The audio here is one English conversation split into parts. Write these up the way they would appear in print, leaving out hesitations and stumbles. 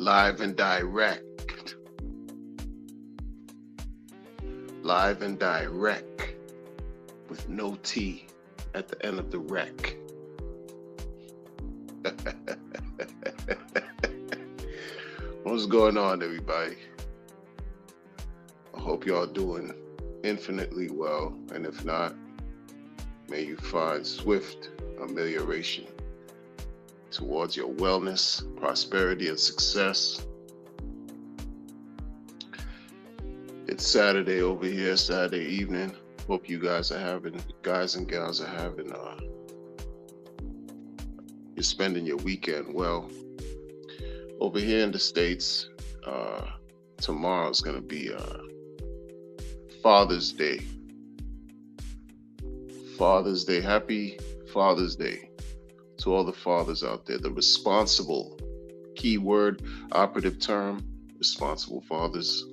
live and direct, live and direct, with no T at the end of the wreck. What's going on, everybody? I hope y'all doing infinitely well, and if not, may you find swift amelioration towards your wellness, prosperity, and success. It's Saturday over here, Saturday evening. Hope you guys and gals are having, you're spending your weekend well. Over here in the States, tomorrow's going to be Father's Day. Father's Day. Happy Father's Day to all the fathers out there. The responsible, keyword, operative term, responsible fathers.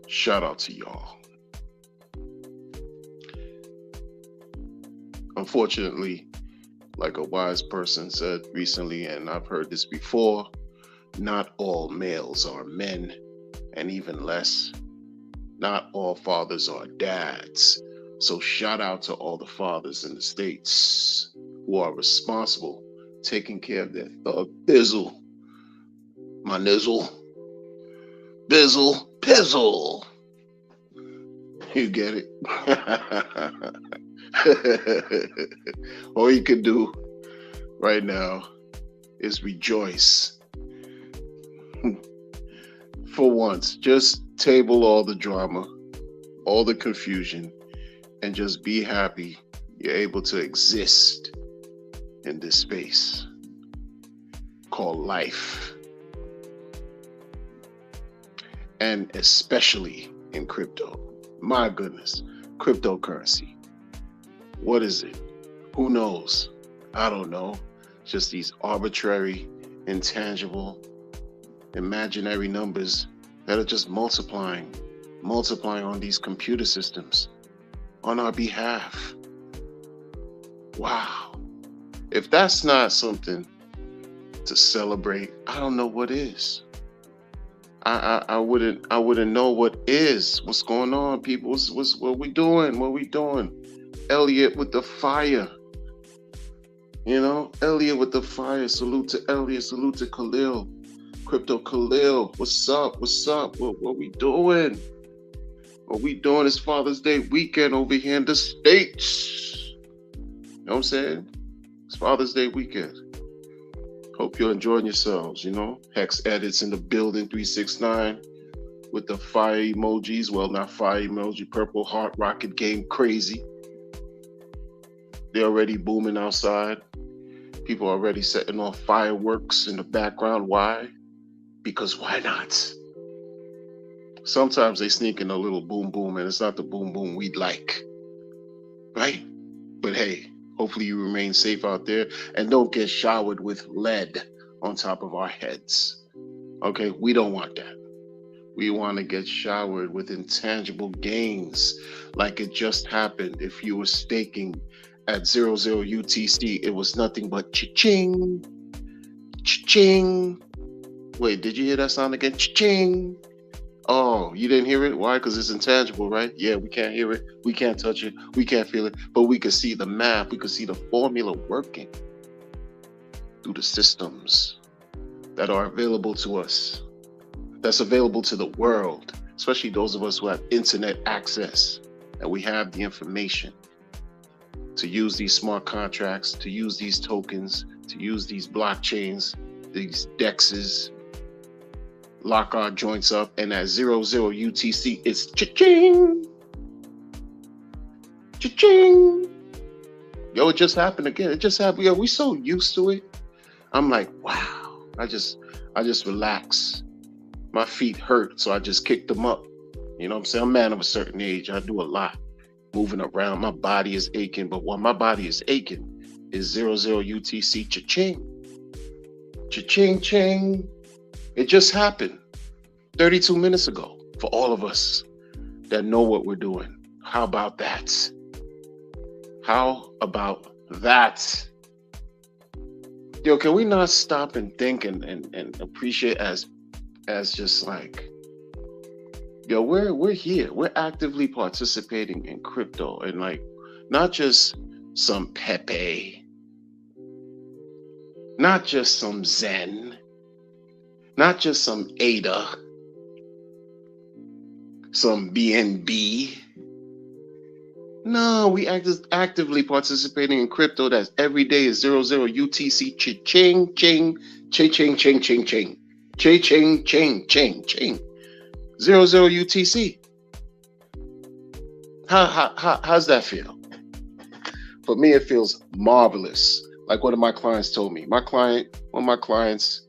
Shout out to y'all. Unfortunately, like a wise person said recently, and I've heard this before, not all males are men, and even less, not all fathers are dads. So shout out to all the fathers in the States who are responsible, taking care of their thug bizzle. My nizzle. Bizzle, pizzle. You get it? All you can do right now is rejoice. For once, just table all the drama, all the confusion, and just be happy you're able to exist in this space called life. And especially in crypto. My goodness, cryptocurrency. What is it? Who knows? I don't know. Just these arbitrary, intangible, imaginary numbers that are just multiplying on these computer systems on our behalf. Wow. If that's not something to celebrate, I don't know what is. I wouldn't know what is. What's going on, people? What we doing? What we doing? Elliot with the fire. You know, Elliot with the fire. Salute to Elliot. Salute to Khalil. Crypto Khalil. What's up? What's up? What we doing? What we doing is Father's Day weekend over here in the States. You know what I'm saying? It's Father's Day weekend. Hope you're enjoying yourselves, you know. Hex Edits in the building, 369 with the fire emojis. Well, not fire emoji, purple heart, rocket game, crazy. They're already booming outside. People are already setting off fireworks in the background. Why? Because why not? Sometimes they sneak in a little boom boom, and it's not the boom boom we'd like. Right? But hey, hopefully you remain safe out there and don't get showered with lead on top of our heads. Okay, we don't want that. We want to get showered with intangible gains like it just happened. If you were staking at 00 UTC, it was nothing but cha-ching, cha-ching. Wait, did you hear that sound again? Cha-ching. Oh, you didn't hear it? Why? Because it's intangible, right? Yeah, we can't hear it. We can't touch it. We can't feel it. But we can see the math. We can see the formula working through the systems that are available to us. That's available to the world, especially those of us who have internet access. And we have the information to use these smart contracts, to use these tokens, to use these blockchains, these DEXs, lock our joints up, and at 00 UTC, it's cha-ching, cha-ching. Yo, it just happened again. It just happened. Yo, we so used to it. I'm like, wow. I just relax. My feet hurt, so I just kicked them up. You know what I'm saying? I'm a man of a certain age. I do a lot. Moving around. My body is aching, but what my body is aching is 00 UTC, cha-ching. Cha-ching, ching. It just happened 32 minutes ago for all of us that know what we're doing. How about that? How about that? Yo, can we not stop and think and appreciate as just like, yo, we're here. We're actively participating in crypto, and like not just some Pepe, not just some Zen, not just some ADA, some BNB. No, we actively participating in crypto. That's every day is 00 UTC. Ching ching ching ching ching ching ching ching ching ching ching ching 00 UTC. How's that feel? For me, it feels marvelous. Like one of my clients told me. One of my clients,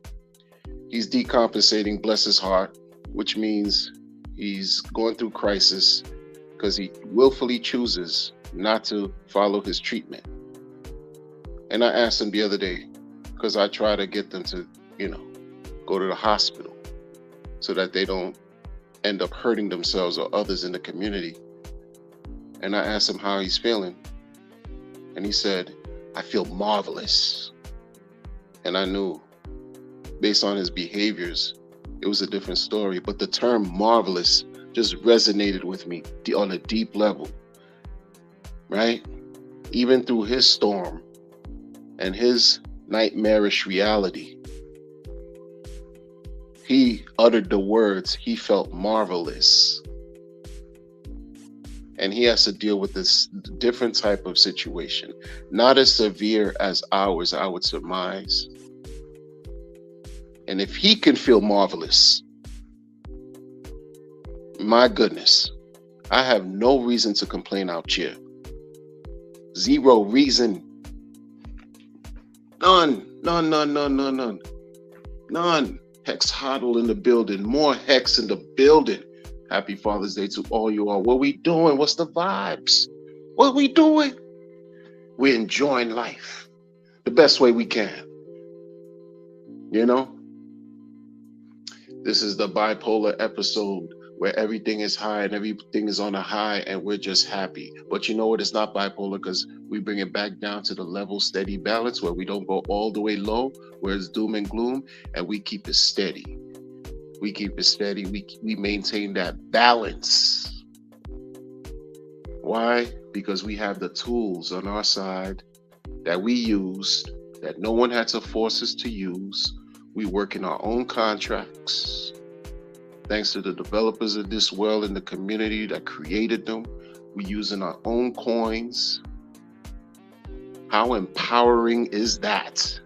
he's decompensating, bless his heart, which means he's going through crisis because he willfully chooses not to follow his treatment. And I asked him the other day, because I try to get them to, go to the hospital so that they don't end up hurting themselves or others in the community. And I asked him how he's feeling. And he said, I feel marvelous. And I knew, based on his behaviors, it was a different story. But the term marvelous just resonated with me on a deep level, right? Even through his storm and his nightmarish reality, he uttered the words, he felt marvelous. And he has to deal with this different type of situation, not as severe as ours, I would surmise. And if he can feel marvelous, my goodness, I have no reason to complain out here. Zero reason. None. Hex Hodl in the building. More Hex in the building. Happy Father's Day to all you all. What we doing? What's the vibes? What we doing? We're enjoying life the best way we can. This is the bipolar episode where everything is high and everything is on a high and we're just happy. But you know what? It's not bipolar because we bring it back down to the level steady balance where we don't go all the way low, where it's doom and gloom, and we keep it steady. We keep it steady. We maintain that balance. Why? Because we have the tools on our side that we used, that no one had to force us to use. We work in our own contracts. Thanks to the developers of this world and the community that created them, we using our own coins. How empowering is that?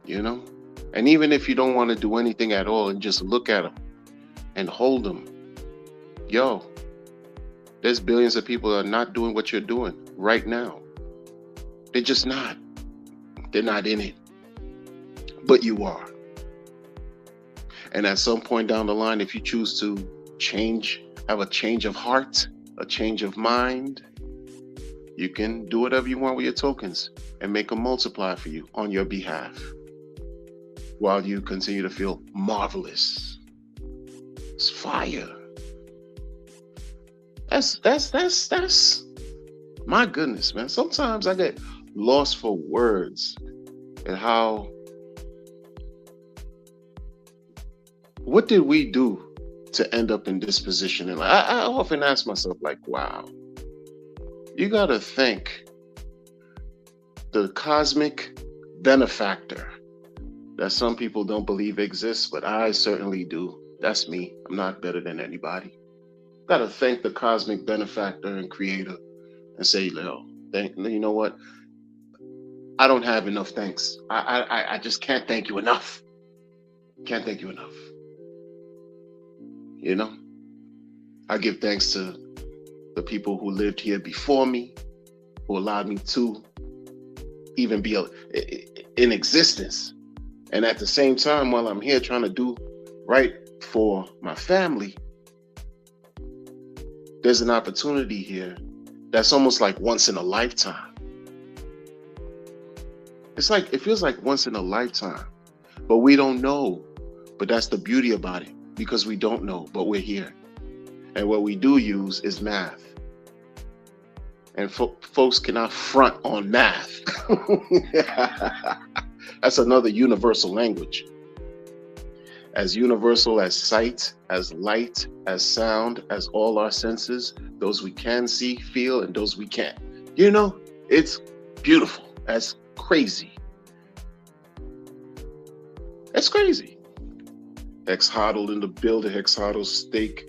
And even if you don't want to do anything at all and just look at them and hold them, there's billions of people that are not doing what you're doing right now. They're just not. They're not in it. But you are. And at some point down the line, if you choose to have a change of heart, a change of mind, you can do whatever you want with your tokens and make them multiply for you on your behalf while you continue to feel marvelous. It's fire. That's my goodness, man. Sometimes I get lost for words and what did we do to end up in this position? And I often ask myself, like, wow, you got to thank the cosmic benefactor that some people don't believe exists, but I certainly do. That's me. I'm not better than anybody. Got to thank the cosmic benefactor and creator and say, you know what? I don't have enough thanks. I just can't thank you enough. Can't thank you enough. I give thanks to the people who lived here before me, who allowed me to even be in existence. And at the same time, while I'm here trying to do right for my family, there's an opportunity here that's almost like once in a lifetime. It feels like once in a lifetime, but we don't know. But that's the beauty about it, because we don't know, but we're here. And what we do use is math. and folks cannot front on math. That's another universal language. As universal as sight, as light, as sound, as all our senses, those we can see, feel, and those we can't. You know, it's beautiful. That's crazy. That's crazy. Hex Hodl in the building. Hex Hodl steak.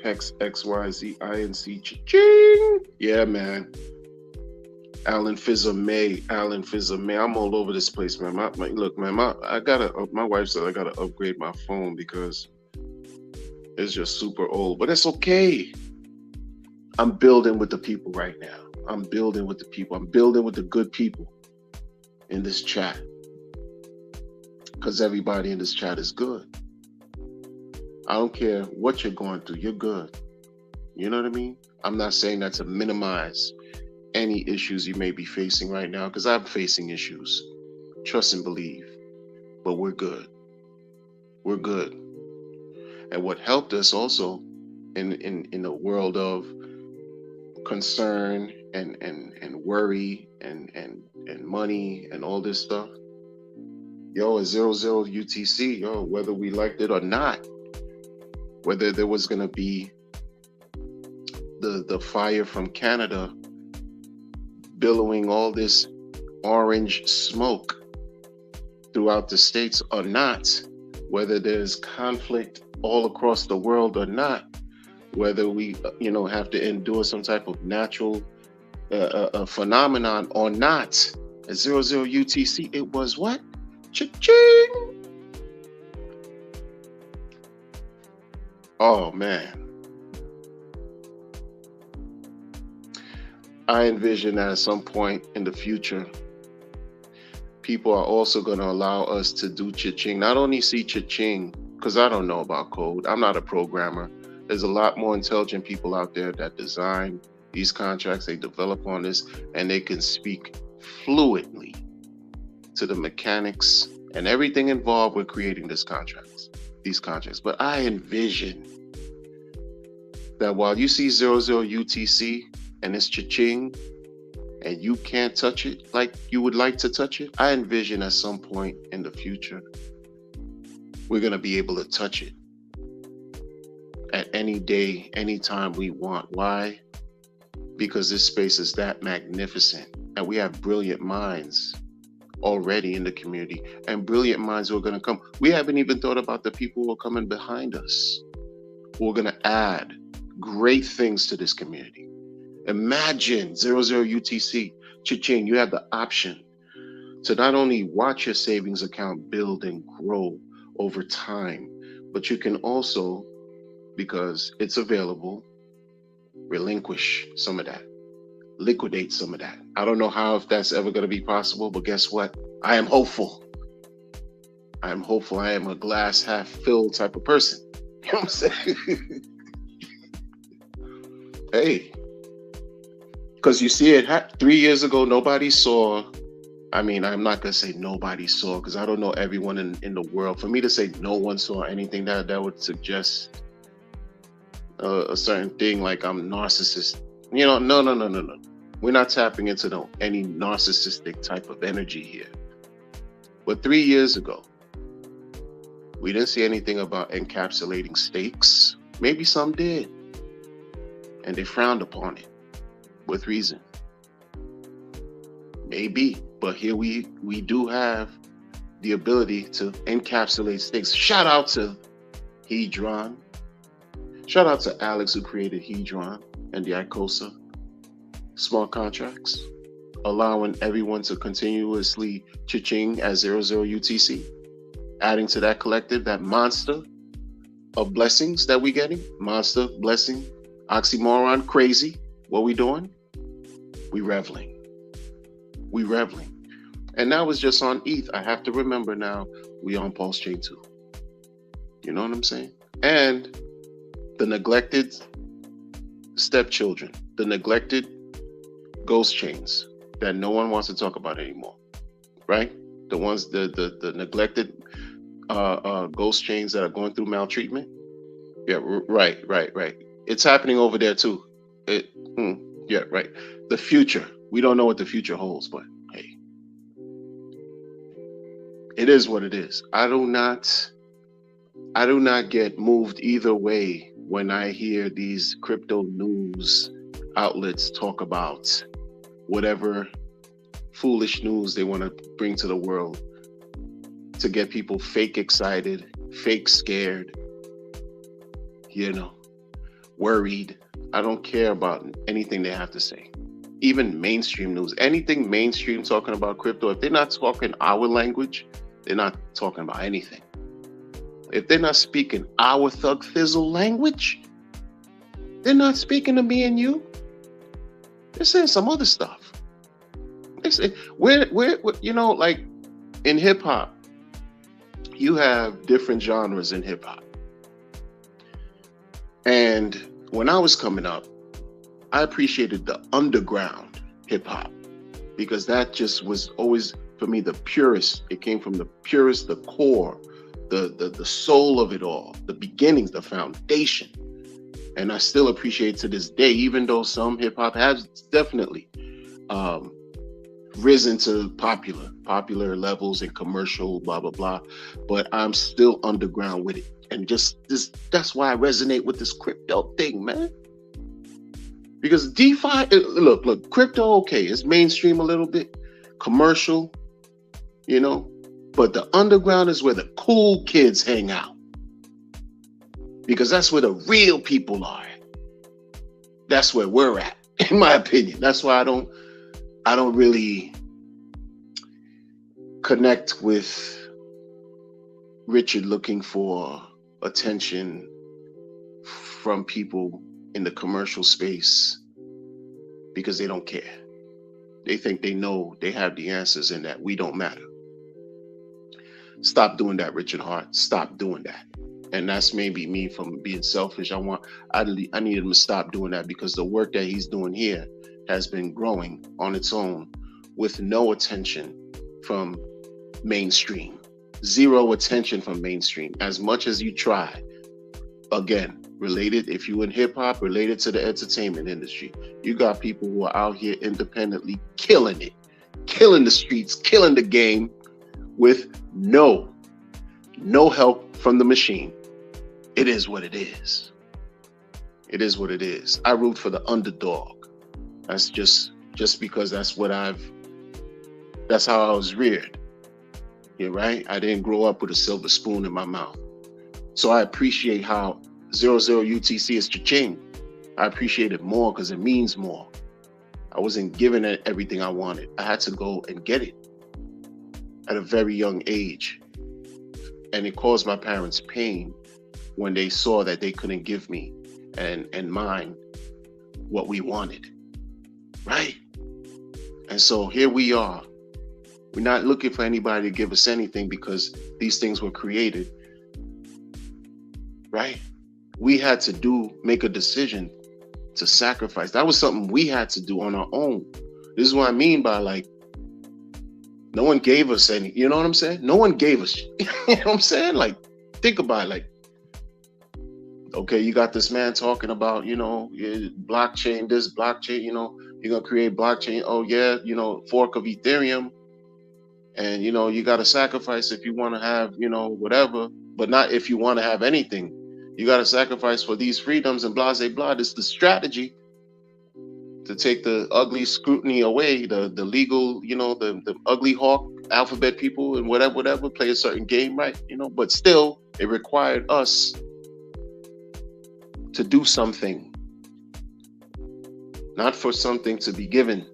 Hex XYZ INC ching. Yeah, man. Alan Fizzer May. I'm all over this place, man. Look, man. My wife said I gotta upgrade my phone because it's just super old. But it's okay. I'm building with the people right now. I'm building with the people. I'm building with the good people in this chat. Because everybody in this chat is good. I don't care what you're going through. You're good. You know what I mean? I'm not saying that to minimize any issues you may be facing right now, because I'm facing issues. Trust and believe. But we're good. We're good. And what helped us also in a world of concern and worry and money and all this stuff, yo, a 00 UTC, yo, whether we liked it or not, whether there was going to be the fire from Canada billowing all this orange smoke throughout the states or not, whether there's conflict all across the world or not, whether we have to endure some type of natural phenomenon or not, at 00 UTC, it was what? Cha-ching! Oh, man. I envision that at some point in the future, people are also going to allow us to do cha-ching. Not only see cha-ching, because I don't know about code. I'm not a programmer. There's a lot more intelligent people out there that design these contracts. They develop on this, and they can speak fluently to the mechanics and everything involved with creating these contracts. But I envision that while you see 00 UTC and it's cha-ching and you can't touch it like you would like to touch it, I envision at some point in the future, we're going to be able to touch it at any day, anytime we want. Why? Because this space is that magnificent, and we have brilliant minds already in the community, and brilliant minds who are going to come. We haven't even thought about the people who are coming behind us, who are going to add great things to this community. Imagine 00 UTC, cha-ching, you have the option to not only watch your savings account build and grow over time, but you can also, because it's available, relinquish some of that, liquidate some of that. I don't know how, if that's ever going to be possible, but guess what? I am hopeful. I am hopeful. I am a glass half filled type of person. You know what I'm saying? Hey, because you see it 3 years ago, nobody saw. I mean, I'm not going to say nobody saw, because I don't know everyone in the world. For me to say no one saw anything, that would suggest a certain thing, like I'm narcissist. No. We're not tapping into any narcissistic type of energy here. But 3 years ago, we didn't see anything about encapsulating stakes. Maybe some did. And they frowned upon it. With reason. Maybe. But here we do have the ability to encapsulate stakes. Shout out to Hedron. Shout out to Alex, who created Hedron and the ICOSA smart contracts, allowing everyone to continuously cha-ching at 00 UTC, adding to that collective, that monster of blessings that we're getting. Monster, blessing, oxymoron, crazy. What we doing? We reveling. And that was just on ETH. I have to remember now, we on Pulse Chain 2. You know what I'm saying? And the neglected stepchildren, the neglected ghost chains that no one wants to talk about anymore, right? The ones, the neglected ghost chains that are going through maltreatment. Yeah, right. It's happening over there too. Yeah, right. The future. We don't know what the future holds, but hey, it is what it is. I do not get moved either way when I hear these crypto news outlets talk about whatever foolish news they want to bring to the world to get people fake excited, fake scared, you know, worried. I don't care about anything they have to say. Even mainstream news, anything mainstream talking about crypto, if they're not talking our language, they're not talking about anything. If they're not speaking our thug thizzle language, they're not speaking to me and you. They're saying some other stuff. They say, like in hip hop, you have different genres in hip hop. And when I was coming up, I appreciated the underground hip hop because that just was always for me the purest. It came from the purest, the core, the soul of it all, the beginnings, the foundation. And I still appreciate to this day, even though some hip hop has definitely risen to popular levels and commercial, blah blah blah. But I'm still underground with it. And that's why I resonate with this crypto thing, man. Because DeFi, look, crypto, okay, it's mainstream a little bit, commercial, but the underground is where the cool kids hang out. Because that's where the real people are. That's where we're at, in my opinion. That's why I don't really connect with Richard looking for attention from people in the commercial space because they don't care. They think they know they have the answers and that we don't matter. Stop doing that, Richard Hart. Stop doing that. And that's maybe me from being selfish. I need him to stop doing that because the work that he's doing here has been growing on its own with no attention from mainstream. Zero attention from mainstream. As much as you try, again, related, if you in hip hop, related to the entertainment industry, you got people who are out here independently killing it, killing the streets, killing the game with no help from the machine. It is what it is. It is what it is. I root for the underdog. That's just because that's how I was reared. Yeah, right? I didn't grow up with a silver spoon in my mouth. So I appreciate how 00 UTC is cha-ching. I appreciate it more because it means more. I wasn't given everything I wanted. I had to go and get it at a very young age. And it caused my parents pain when they saw that they couldn't give me and mine what we wanted. Right? And so here we are. We're not looking for anybody to give us anything because these things were created. Right? We had to make a decision to sacrifice. That was something we had to do on our own. This is what I mean by no one gave us any, you know what I'm saying? No one gave us, you know what I'm saying? Think about it, okay, you got this man talking about, blockchain, this blockchain, you're going to create blockchain. Oh yeah, fork of Ethereum. And, you got to sacrifice if you want to have, whatever, but not if you want to have anything. You got to sacrifice for these freedoms and blah, blah, blah. It's the strategy to take the ugly scrutiny away, the legal, the ugly hawk alphabet people and whatever, play a certain game, right? But still, it required us to do something, not for something to be given.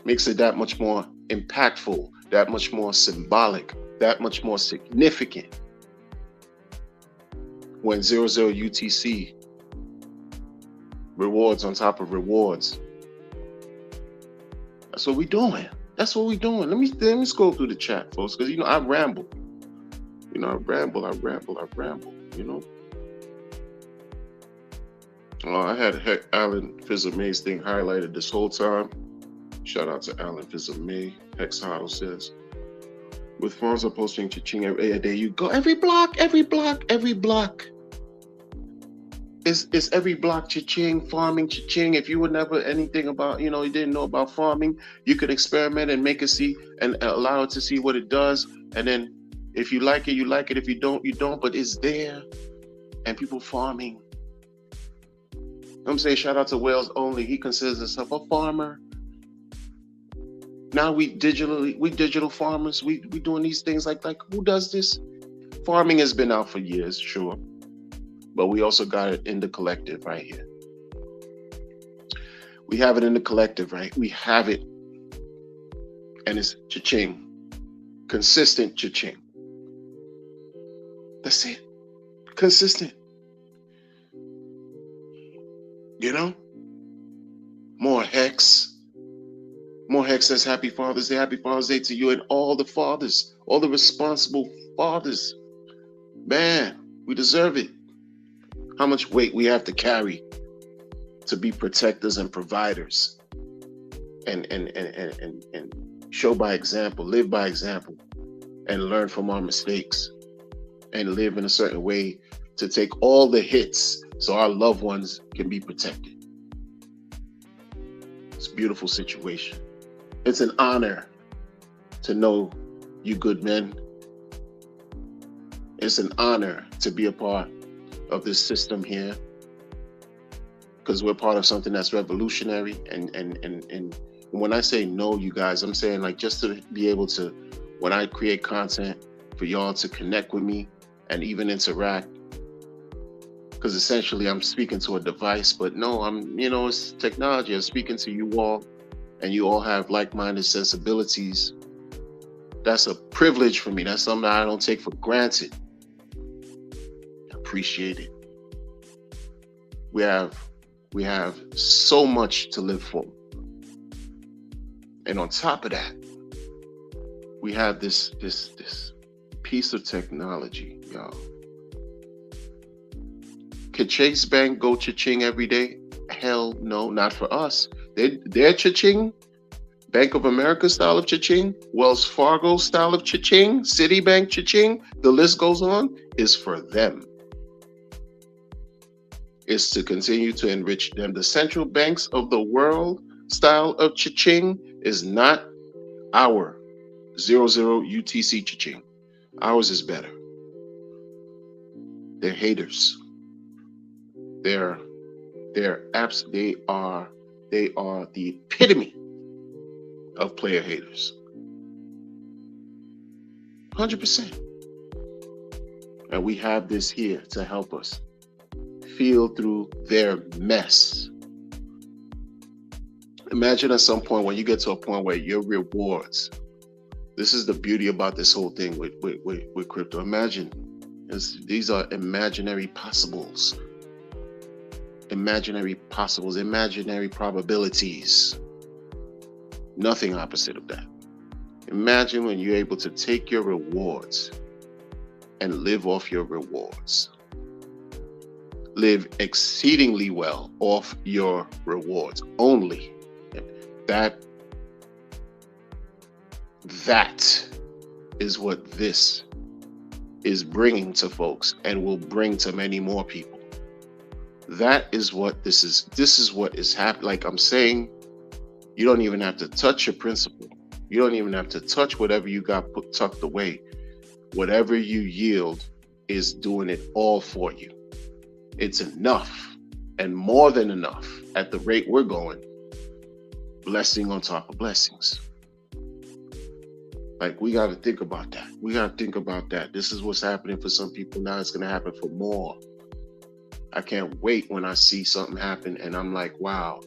Makes it that much more impactful, that much more symbolic, that much more significant when 00 UTC rewards on top of rewards. That's what we're doing. That's what we're doing. Let me scroll through the chat, folks, because I ramble. I ramble. I had Alan Fizzle-May's thing highlighted this whole time. Shout out to Alan Fizzle-May. Hex Hodl says, with Fonzo posting cha-ching, there you go. Every block. It's every block cha-ching, farming cha-ching. If you were never anything about, you didn't know about farming, you could experiment and make it see and allow it to see what it does. And then if you like it, you like it. If you don't, you don't. But it's there. And people farming. I'm saying shout out to Wales Only. He considers himself a farmer. Now we digital farmers. We doing these things like who does this? Farming has been out for years, sure. But we also got it in the collective right here. We have it in the collective, right? We have it. And it's cha-ching. Consistent cha-ching. That's it. Consistent. More hex. More hex says Happy Father's Day. Happy Father's Day to you and all the fathers, all the responsible fathers. Man, we deserve it. How much weight we have to carry to be protectors and providers, and show by example, live by example, and learn from our mistakes, and live in a certain way to take all the hits so our loved ones can be protected. It's a beautiful situation. It's an honor to know you good men. It's an honor to be a part of this system here, because we're part of something that's revolutionary. And when I say know you guys, I'm saying like just to be able to, when I create content, for y'all to connect with me and even interact, because essentially I'm speaking to a device, but no, it's technology. I'm speaking to you all, and you all have like-minded sensibilities. That's a privilege for me. That's something I don't take for granted. Appreciate it. We have so much to live for. And on top of that, we have this piece of technology, y'all. Can Chase Bank go cha-ching every day? Hell no, not for us. Their cha-ching, Bank of America style of cha-ching, Wells Fargo style of cha-ching, Citibank cha-ching, the list goes on, is for them. Is to continue to enrich them. The central banks of the world style of cha-ching is not our 00 UTC cha-ching. Ours is better. They're haters. They are the epitome of player haters. 100%. And we have this here to help us feel through their mess. Imagine at some point when you get to a point where your rewards, this is the beauty about this whole thing with crypto. Imagine, these are imaginary possibles. Imaginary possibles, imaginary probabilities. Nothing opposite of that. Imagine when you're able to take your rewards and live off your rewards. Live exceedingly well off your rewards only. That is what this is bringing to folks, and will bring to many more people. That is what this is. This is what is happening. Like I'm saying, you don't even have to touch your principal. You don't even have to touch whatever you got tucked away. Whatever you yield is doing it all for you. It's enough, and more than enough at the rate we're going. Blessing on top of blessings. Like, we got to think about that. We got to think about that. This is what's happening for some people now. It's going to happen for more. I can't wait when I see something happen and I'm like, wow,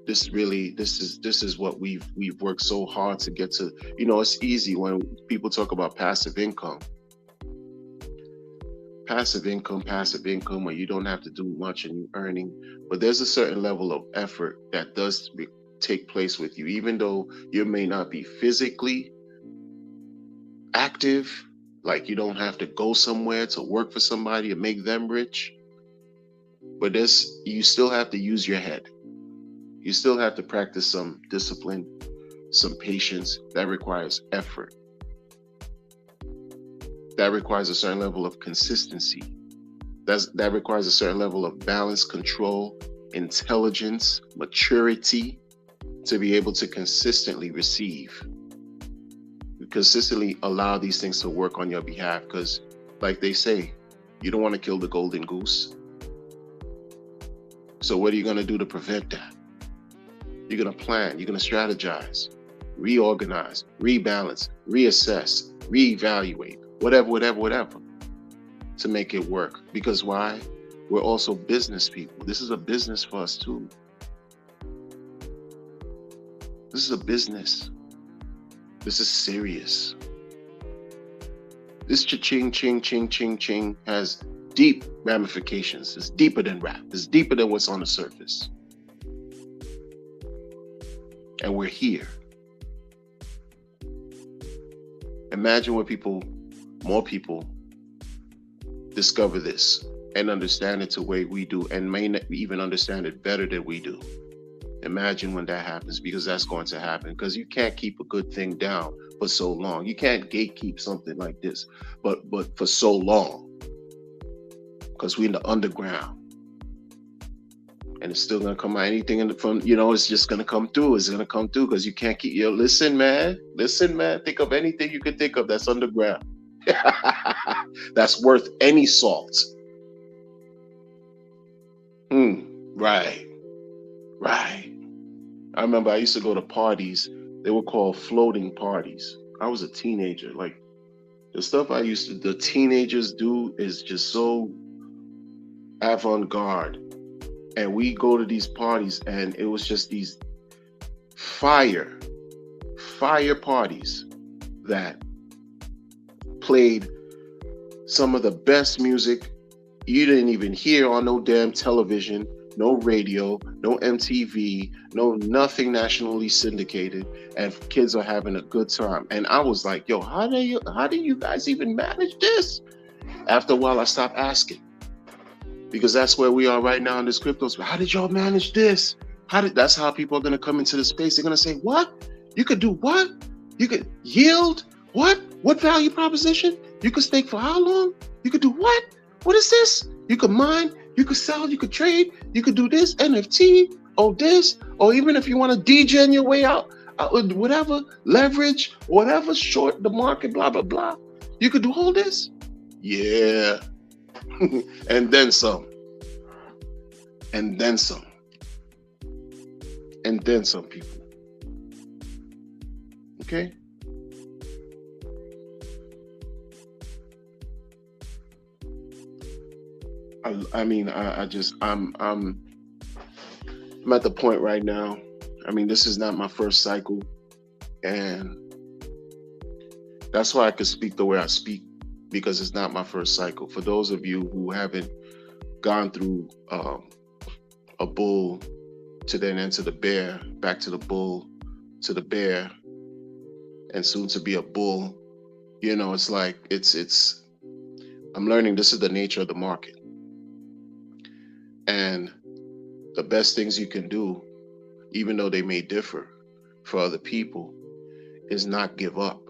this is what we've worked so hard to get to. It's easy when people talk about passive income. Passive income, where you don't have to do much and you're earning, but there's a certain level of effort that does take place with you, even though you may not be physically active, like you don't have to go somewhere to work for somebody and make them rich, but you still have to use your head. You still have to practice some discipline, some patience. That requires effort. That requires a certain level of consistency. That requires a certain level of balance, control, intelligence, maturity to be able to consistently receive, consistently allow these things to work on your behalf. Because, like they say, you don't want to kill the golden goose. So, what are you going to do to prevent that? You're going to plan, you're going to strategize, reorganize, rebalance, reassess, reevaluate, whatever, to make it work. Because why? We're also business people. This is a business for us too. This is a business. This is serious. This cha-ching, ching, ching, ching, ching has deep ramifications. It's deeper than rap. It's deeper than what's on the surface. And we're here. Imagine when more people discover this and understand it the way we do, and may not even understand it better than we do. Imagine when that happens, because that's going to happen. Because you can't keep a good thing down for so long. You can't gatekeep something like this, but for so long, because we're in the underground, and it's still gonna come out. Anything it's just gonna come through. It's gonna come through because you can't keep. Listen, man. Think of anything you can think of that's underground. That's worth any salt. Right. I remember I used to go to parties. They were called floating parties. I was a teenager. Like, the stuff the teenagers do is just so avant-garde. And we go to these parties, and it was just these fire parties that played some of the best music you didn't even hear on no damn television, no radio, no MTV, no nothing nationally syndicated, and kids are having a good time. And I was like, yo, how do you guys even manage this? After a while, I stopped asking, because that's where we are right now in this crypto space. How did y'all manage this? That's how people are going to come into the space. They're going to say, what? You could do what? You could yield? What? What value proposition? You could stake for how long? You could do what? What is this? You could mine, you could sell, you could trade, you could do this, NFT, or this, or even if you want to degen your way out, whatever, leverage, whatever, short the market, blah, blah, blah. You could do all this? Yeah. And then some. And then some. And then some, people. Okay? I'm at the point right now. I mean, this is not my first cycle, and that's why I can speak the way I speak, because it's not my first cycle. For those of you who haven't gone through a bull to then enter the bear, back to the bull, to the bear, and soon to be a bull, it's like I'm learning this is the nature of the market. And the best things you can do, even though they may differ for other people, is not give up.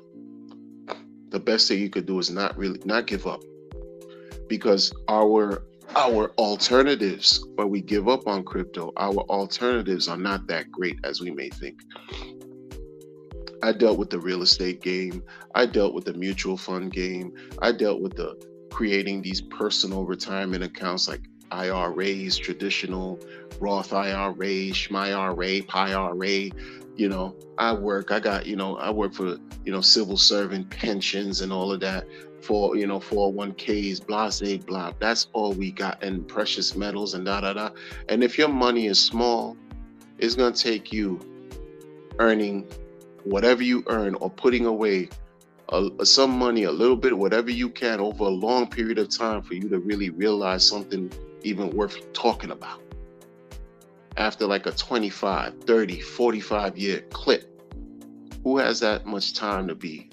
The best thing you could do is not give up, because our alternatives, when we give up on crypto, our alternatives are not that great as we may think. I dealt with the real estate game. I dealt with the mutual fund game. I dealt with the creating these personal retirement accounts like IRAs, traditional Roth IRA, SMIRA, PIRA. I work for, civil servant pensions and all of that, for 401ks, blase, blah. That's all we got, and precious metals and da. And if your money is small, it's going to take you earning whatever you earn, or putting away some money, a little bit, whatever you can, over a long period of time, for you to really realize something even worth talking about. After like a 25, 30, 45 year clip, who has that much time to be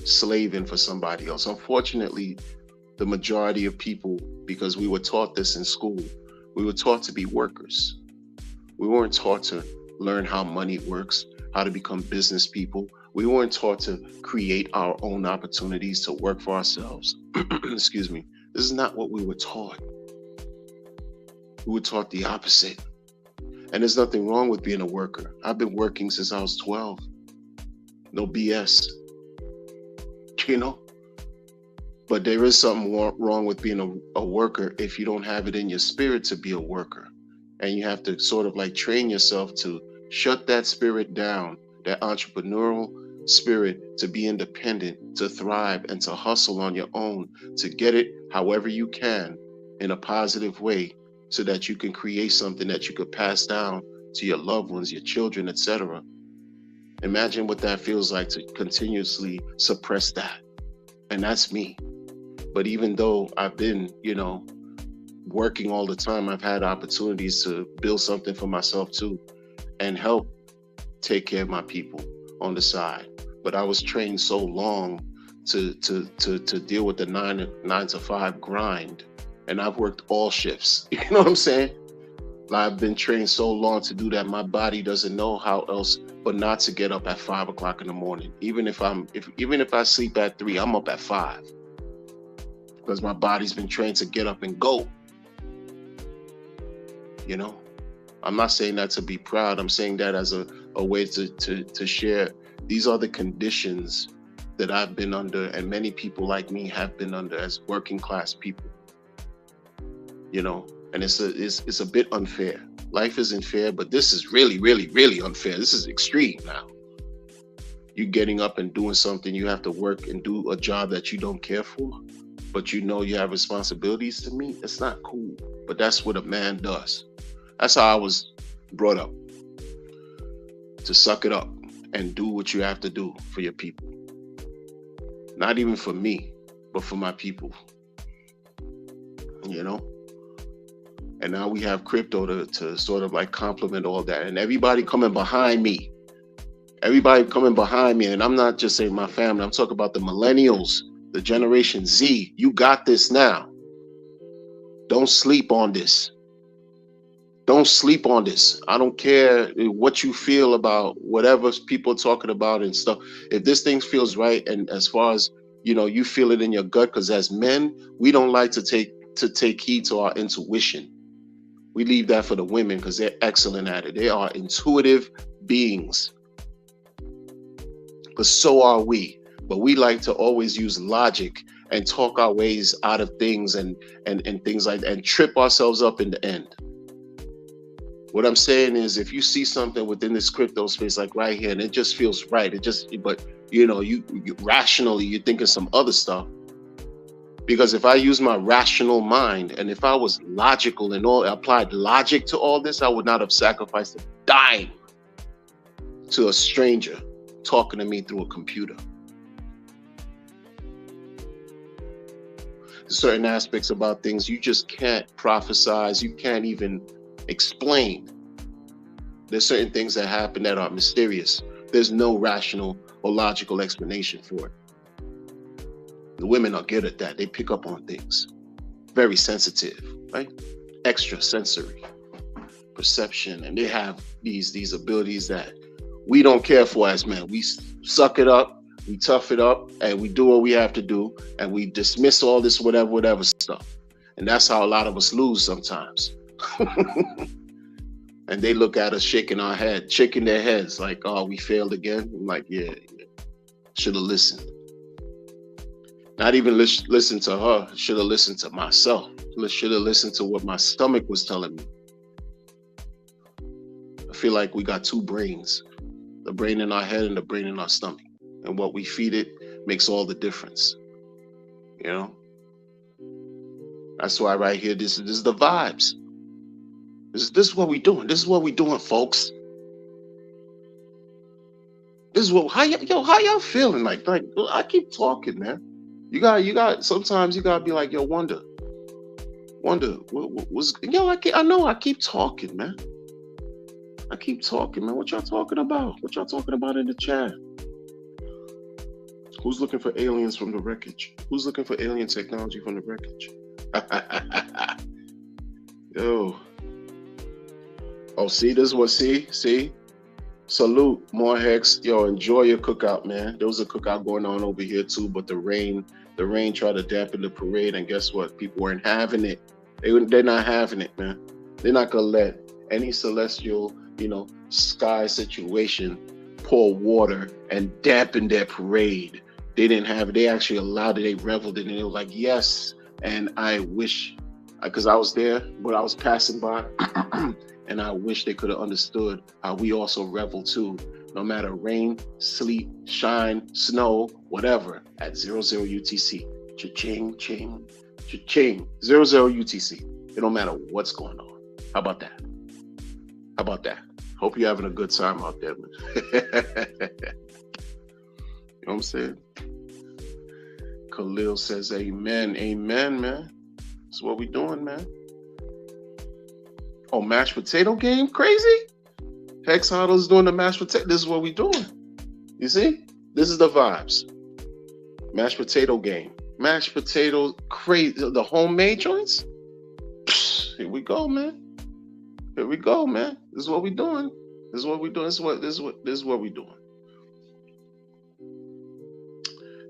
slaving for somebody else? Unfortunately, the majority of people, because we were taught this in school, we were taught to be workers. We weren't taught to learn how money works, how to become business people. We weren't taught to create our own opportunities to work for ourselves. Excuse me. This is not what we were taught. We were taught the opposite. And there's nothing wrong with being a worker. I've been working since I was 12. No BS. You know? But there is something wrong with being a worker if you don't have it in your spirit to be a worker. And you have to sort of like train yourself to shut that spirit down, that entrepreneurial spirit, to be independent, to thrive, and to hustle on your own, to get it however you can in a positive way, so that you can create something that you could pass down to your loved ones, your children, etc. Imagine what that feels like to continuously suppress that. And that's me. But even though I've been, working all the time, I've had opportunities to build something for myself too, and help take care of my people on the side. But I was trained so long to deal with the 9 to 5 grind, and I've worked all shifts. You know what I'm saying? I've been trained so long to do that. My body doesn't know how else but not to get up at 5 o'clock in the morning. Even if I sleep at 3, I'm up at 5, because my body's been trained to get up and go. I'm not saying that to be proud. I'm saying that as a way to share. These are the conditions that I've been under, and many people like me have been under as working class people. And it's a bit unfair. Life isn't fair, but this is really, really, really unfair. This is extreme now. You getting up and doing something, you have to work and do a job that you don't care for, but you have responsibilities to meet. It's not cool, but that's what a man does. That's how I was brought up, to suck it up and do what you have to do for your people. Not even for me, but for my people. And now we have crypto to sort of like complement all that. And everybody coming behind me. And I'm not just saying my family. I'm talking about the millennials, the Generation Z. You got this now. Don't sleep on this. Don't sleep on this. I don't care what you feel about whatever people are talking about and stuff. If this thing feels right, and as far as, you feel it in your gut, because as men, we don't like to take heed to our intuition. We leave that for the women because they're excellent at it. They are intuitive beings. But so are we. But we like to always use logic and talk our ways out of things and things like that, and trip ourselves up in the end. What I'm saying is, if you see something within this crypto space, like right here, and it just feels right, but you rationally, you're thinking some other stuff. Because if I use my rational mind, and if I was logical and applied logic to all this, I would not have sacrificed a dime to a stranger talking to me through a computer. Certain aspects about things you just can't prophesize, you can't even explain. There's certain things that happen that are mysterious. There's no rational or logical explanation for it. The women are good at that. They pick up on things. Very sensitive, right? Extra sensory perception. And they have these abilities that we don't care for as men. We suck it up, we tough it up, and we do what we have to do, and we dismiss all this whatever stuff. And that's how a lot of us lose sometimes. And they look at us shaking their heads like, oh, we failed again. I'm like, yeah. Should have listened. Not even listen to her. Should have listened to myself. Should have listened to what my stomach was telling me. I feel like we got two brains. The brain in our head and the brain in our stomach. And what we feed it makes all the difference. That's why right here, this is the vibes. This is what we doing. This is what we doing, folks. This is what how y'all feeling? Like I keep talking, man. You got sometimes you gotta be like, yo, wonder, what's I keep talking, man. What y'all talking about? What y'all talking about in the chat? Who's looking for aliens from the wreckage? Who's looking for alien technology from the wreckage? Yo. Oh, see. Salute, more Hex. Yo, enjoy your cookout, man. There was a cookout going on over here too, but the rain tried to dampen the parade, and guess what? People weren't having it. They're not having it, man. They're not gonna let any celestial, sky situation pour water and dampen their parade. They didn't have it. They actually allowed it. They reveled in it. They were like, yes. And I wish, because I was there, but I was passing by, and I wish they could have understood how we also revel too. No matter rain, sleet, shine, snow, whatever, at 00 UTC. Cha-ching, ching, cha-ching. 00 UTC. It don't matter what's going on. How about that? How about that? Hope you're having a good time out there, man. You know what I'm saying? Khalil says, amen. Amen, man. That's what we doing, man. Oh, mashed potato game? Crazy? Hex Huddle's doing the mashed potato. This is what we doing. You see? This is the vibes. Mashed potato game. Mashed potato, crazy. The homemade joints? Psh, here we go, man. Here we go, man. This is what we doing. This is what we doing. This is what we doing.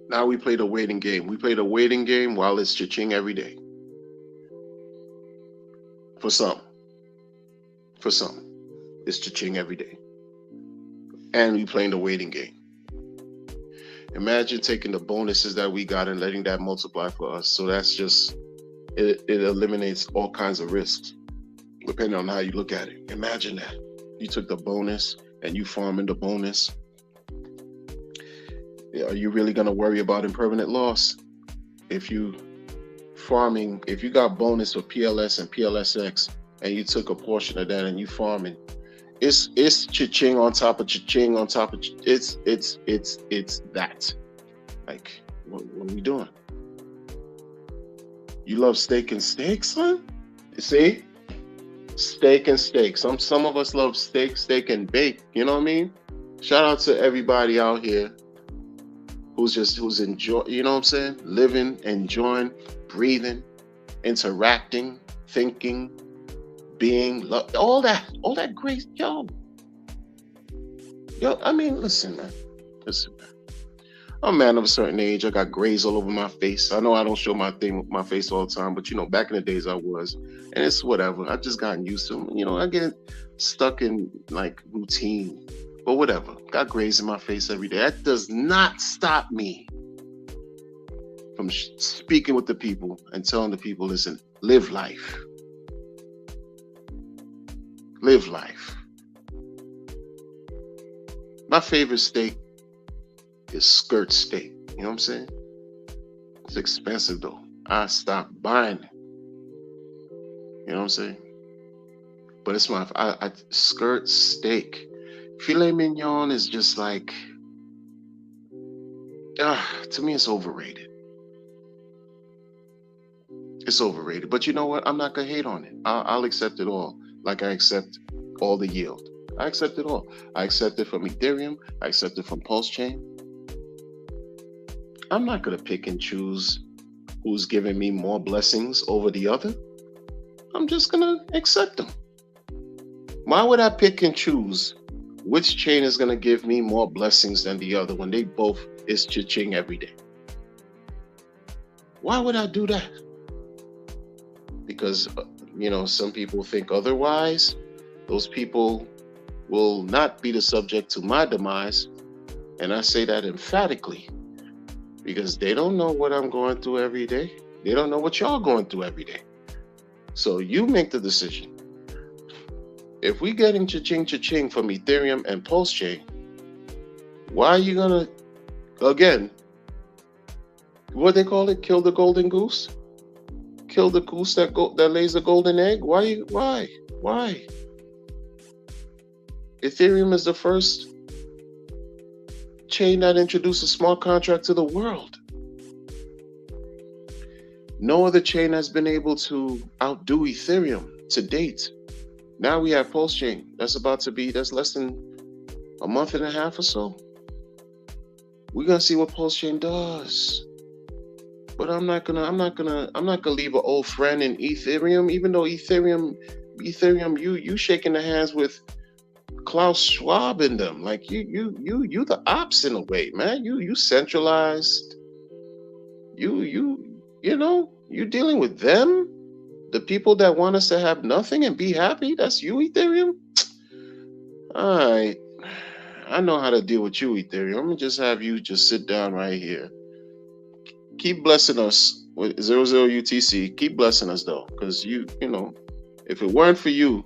Now we play the waiting game. We play the waiting game while it's cha-ching every day. For some. It's cha-ching every day. And we playing the waiting game. Imagine taking the bonuses that we got and letting that multiply for us. So that's just, it eliminates all kinds of risks, depending on how you look at it. Imagine that. You took the bonus and you farming the bonus. Are you really going to worry about impermanent loss? If you got bonus for PLS and PLSX and you took a portion of that and you farming, it's cha-ching on top of cha-ching on top of it's that. Like, what are we doing? You love steak and steak, son? You see? Steak and steak. Some of us love steak and bake. You know what I mean? Shout out to everybody out here who's enjoying, you know what I'm saying? Living, enjoying, breathing, interacting, thinking, being, all that great, yo, I mean, listen, man. I'm a man of a certain age. I got grays all over my face. I know I don't show my face all the time, but back in the days I was, and it's whatever. I've just gotten used to them. I get stuck in like routine, but whatever. Got grays in my face every day. That does not stop me from speaking with the people and telling the people, listen, live life. Live life. My favorite steak is skirt steak. You know what I'm saying? It's expensive though. I stopped buying it. You know what I'm saying? But it's my skirt steak. Filet mignon is just like, to me it's overrated. It's overrated. But you know what? I'm not gonna hate on it. I'll accept it all. Like I accept all the yield. I accept it all. I accept it from Ethereum. I accept it from Pulse Chain. I'm not going to pick and choose who's giving me more blessings over the other. I'm just going to accept them. Why would I pick and choose which chain is going to give me more blessings than the other when they both is cha-ching every day? Why would I do that? Because, some people think otherwise. Those people will not be the subject to my demise. And I say that emphatically because they don't know what I'm going through every day. They don't know what y'all going through every day. So you make the decision. If we getting cha-ching from Ethereum and Pulse Chain, why are you gonna, again, what they call it, kill the golden goose? Kill the goose that lays a golden egg? Why? Ethereum is the first chain that introduced a smart contract to the world. No other chain has been able to outdo Ethereum to date. Now we have Pulse Chain. That's less than a month and a half or so. We're gonna see what Pulse Chain does. But I'm not gonna leave an old friend in Ethereum, even though Ethereum, you shaking the hands with Klaus Schwab in them. Like you the ops in a way, man. You centralized. You dealing with them. The people that want us to have nothing and be happy. That's you, Ethereum. All right. I know how to deal with you, Ethereum. I'm gonna just have you just sit down right here. Keep blessing us with 00UTC. Keep blessing us though, because you know, if it weren't for you,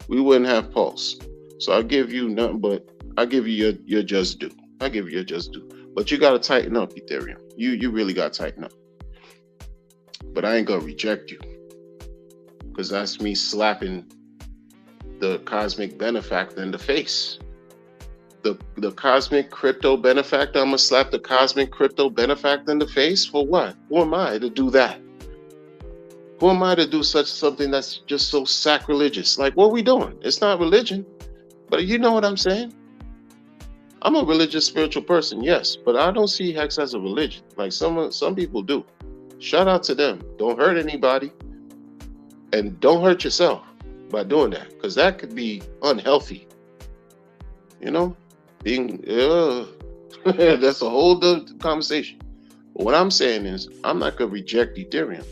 we wouldn't have Pulse. So I'll give you nothing but I'll give you your just due. I'll give you your just due. But you gotta tighten up, Ethereum. You really gotta tighten up. But I ain't gonna reject you, because that's me slapping the cosmic benefactor in the face. The cosmic crypto benefactor, I'm gonna slap the cosmic crypto benefactor in the face for what? Who am I to do that? Who am I to do such something that's just so sacrilegious? Like, what are we doing? It's not religion, but you know what I'm saying? I'm a religious, spiritual person, yes, but I don't see Hex as a religion. Like some people do. Shout out to them. Don't hurt anybody, and don't hurt yourself by doing that, because that could be unhealthy. You know, being that's a whole other conversation. But what I'm saying is, I'm not gonna reject Ethereum,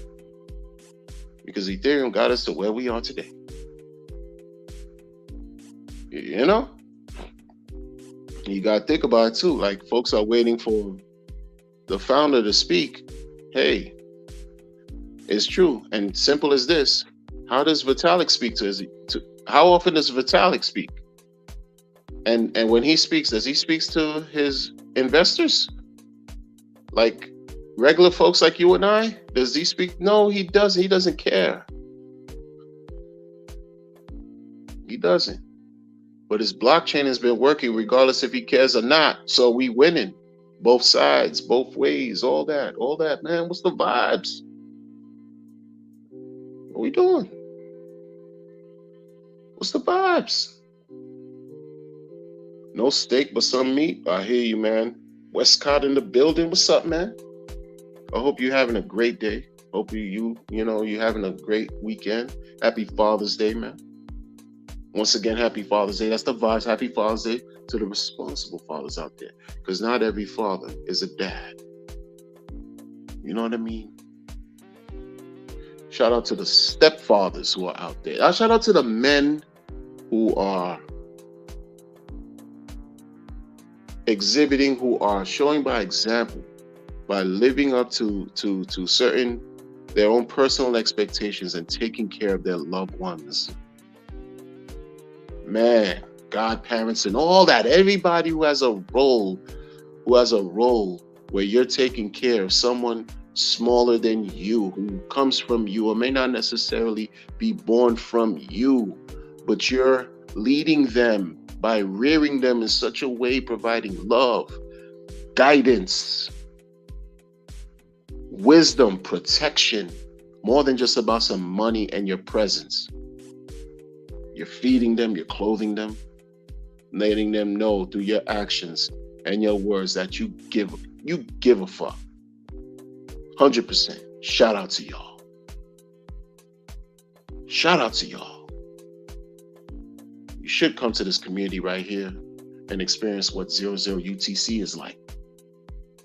because Ethereum got us to where we are today. You know, you gotta think about it too. Like, folks are waiting for the founder to speak. Hey, it's true, and simple as this. How does Vitalik speak how often does Vitalik speak? And when he speaks, does he speak to his investors? Like regular folks like you and I? Does he speak? No, he doesn't. He doesn't care. He doesn't. But his blockchain has been working regardless if he cares or not. So we winning. Both sides, both ways, all that, man. What's the vibes? What we doing? What's the vibes? No steak, but some meat. I hear you, man. Westcott in the building. What's up, man? I hope you're having a great day. Hope you're having a great weekend. Happy Father's Day, man. Once again, happy Father's Day. That's the vibes. Happy Father's Day to the responsible fathers out there. Because not every father is a dad. You know what I mean? Shout out to the stepfathers who are out there. Shout out to the men who are exhibiting, who are showing by example, by living up to certain their own personal expectations and taking care of their loved ones. Man, godparents and all that. Everybody who has a role where you're taking care of someone smaller than you, who comes from you, or may not necessarily be born from you, but you're leading them by rearing them in such a way, providing love, guidance, wisdom, protection, more than just about some money and your presence. You're feeding them, you're clothing them, letting them know through your actions and your words that you give a fuck. 100%. Shout out to y'all. Shout out to y'all. You should come to this community right here and experience what 00UTC is like.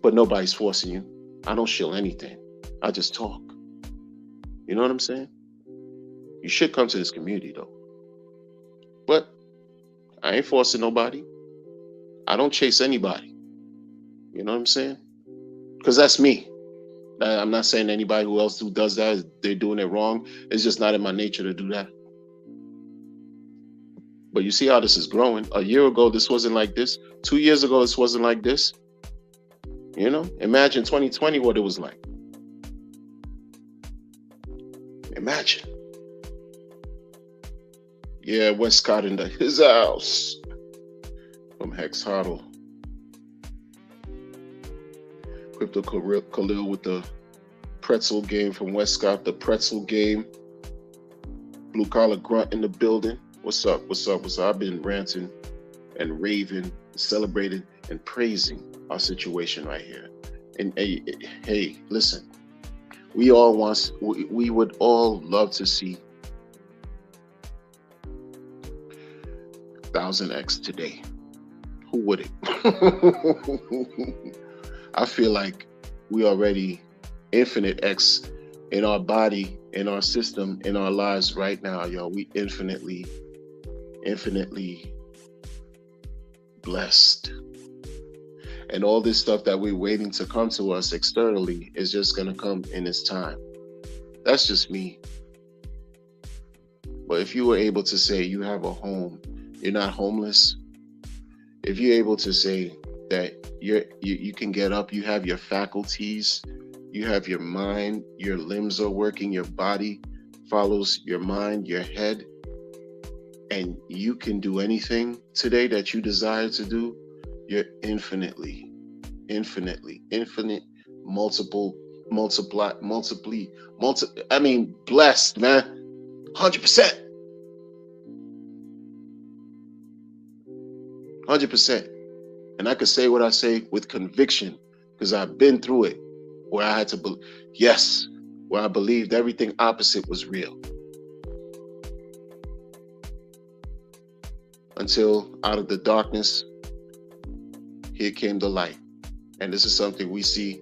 But nobody's forcing you. I don't shill anything. I just talk. You know what I'm saying? You should come to this community though. But I ain't forcing nobody. I don't chase anybody. You know what I'm saying? Because that's me. I'm not saying anybody who else who does that, they're doing it wrong. It's just not in my nature to do that. But you see how this is growing. A year ago, this wasn't like this. 2 years ago, this wasn't like this. You know, imagine 2020 what it was like. Imagine. Yeah, Westcott in his house. From Hex Huddle. Crypto Khalil with the pretzel game from Westcott. The pretzel game. Blue Collar Grunt in the building. What's up? What's up? What's up? I've been ranting and raving, celebrating and praising our situation right here. And hey, listen, we would all love to see 1000x today. Who wouldn't? I feel like we already infinite X in our body, in our system, in our lives right now, y'all. We infinitely blessed. And all this stuff that we're waiting to come to us externally is just going to come in its time. That's just me. But if you were able to say you have a home, you're not homeless. If you're able to say that you can get up, you have your faculties, you have your mind, your limbs are working, your body follows your mind, your head, and you can do anything today that you desire to do, you're infinite, blessed, man. 100%. 100%. And I could say what I say with conviction because I've been through it where I had to where I believed everything opposite was real. Until out of the darkness, here came the light. And this is something we see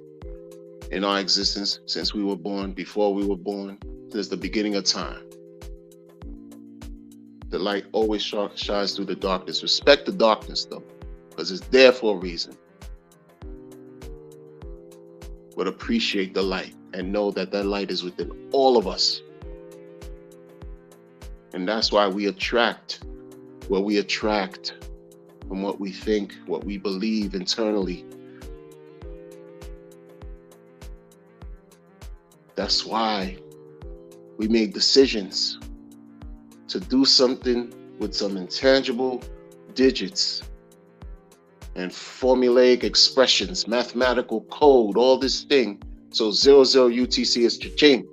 in our existence since we were born, before we were born, since the beginning of time. The light always shines through the darkness. Respect the darkness, though, because it's there for a reason. But appreciate the light and know that that light is within all of us. And that's why we attract what we attract from what we think, what we believe internally. That's why we make decisions to do something with some intangible digits and formulaic expressions, mathematical code, all this thing. So 00 UTC is cha-ching.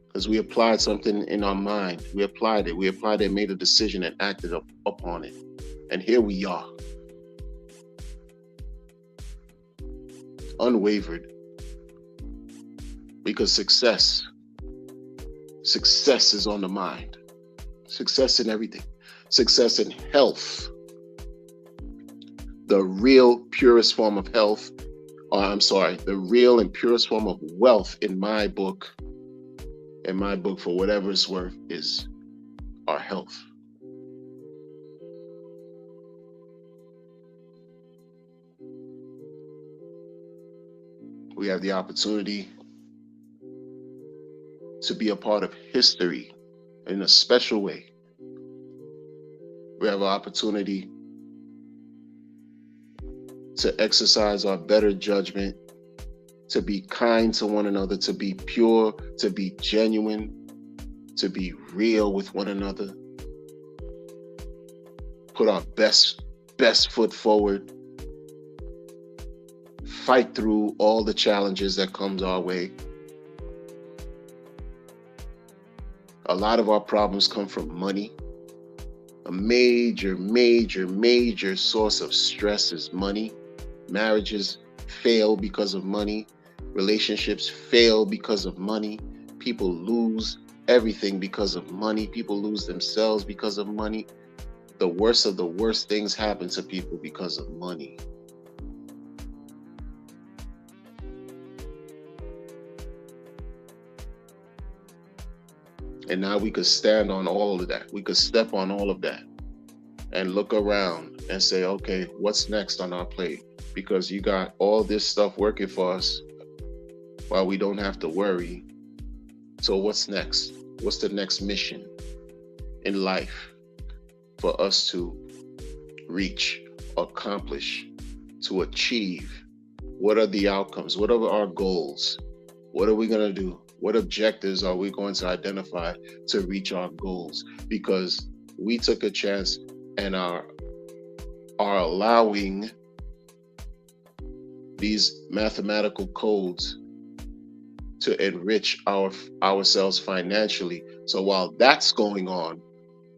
Because we applied something in our mind. We applied it, made a decision and acted upon it. And here we are. Unwavered. Because success is on the mind. Success in everything. Success in health. The real purest form of health, the real and purest form of wealth in my book, for whatever it's worth, is our health. We have the opportunity to be a part of history in a special way. We have an opportunity to exercise our better judgment, to be kind to one another, to be pure, to be genuine, to be real with one another, put our best foot forward, fight through all the challenges that comes our way. A lot of our problems come from money. A major source of stress is money. Marriages fail because of money. Relationships fail because of money. People lose everything because of money. People lose themselves because of money. The worst of the worst things happen to people because of money. And now we could stand on all of that. We could step on all of that and look around and say, okay, what's next on our plate? Because you got all this stuff working for us while we don't have to worry. So what's next? What's the next mission in life for us to reach, accomplish, to achieve? What are the outcomes? What are our goals? What are we going to do? What objectives are we going to identify to reach our goals? Because we took a chance and are allowing these mathematical codes to enrich ourselves financially. So while that's going on,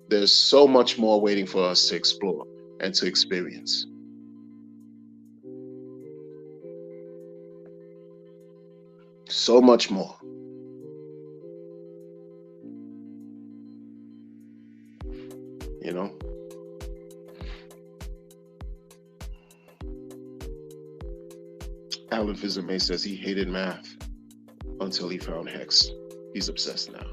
there's so much more waiting for us to explore and to experience. So much more. you know. Alan Fizermay says he hated math until he found hex. He's obsessed now.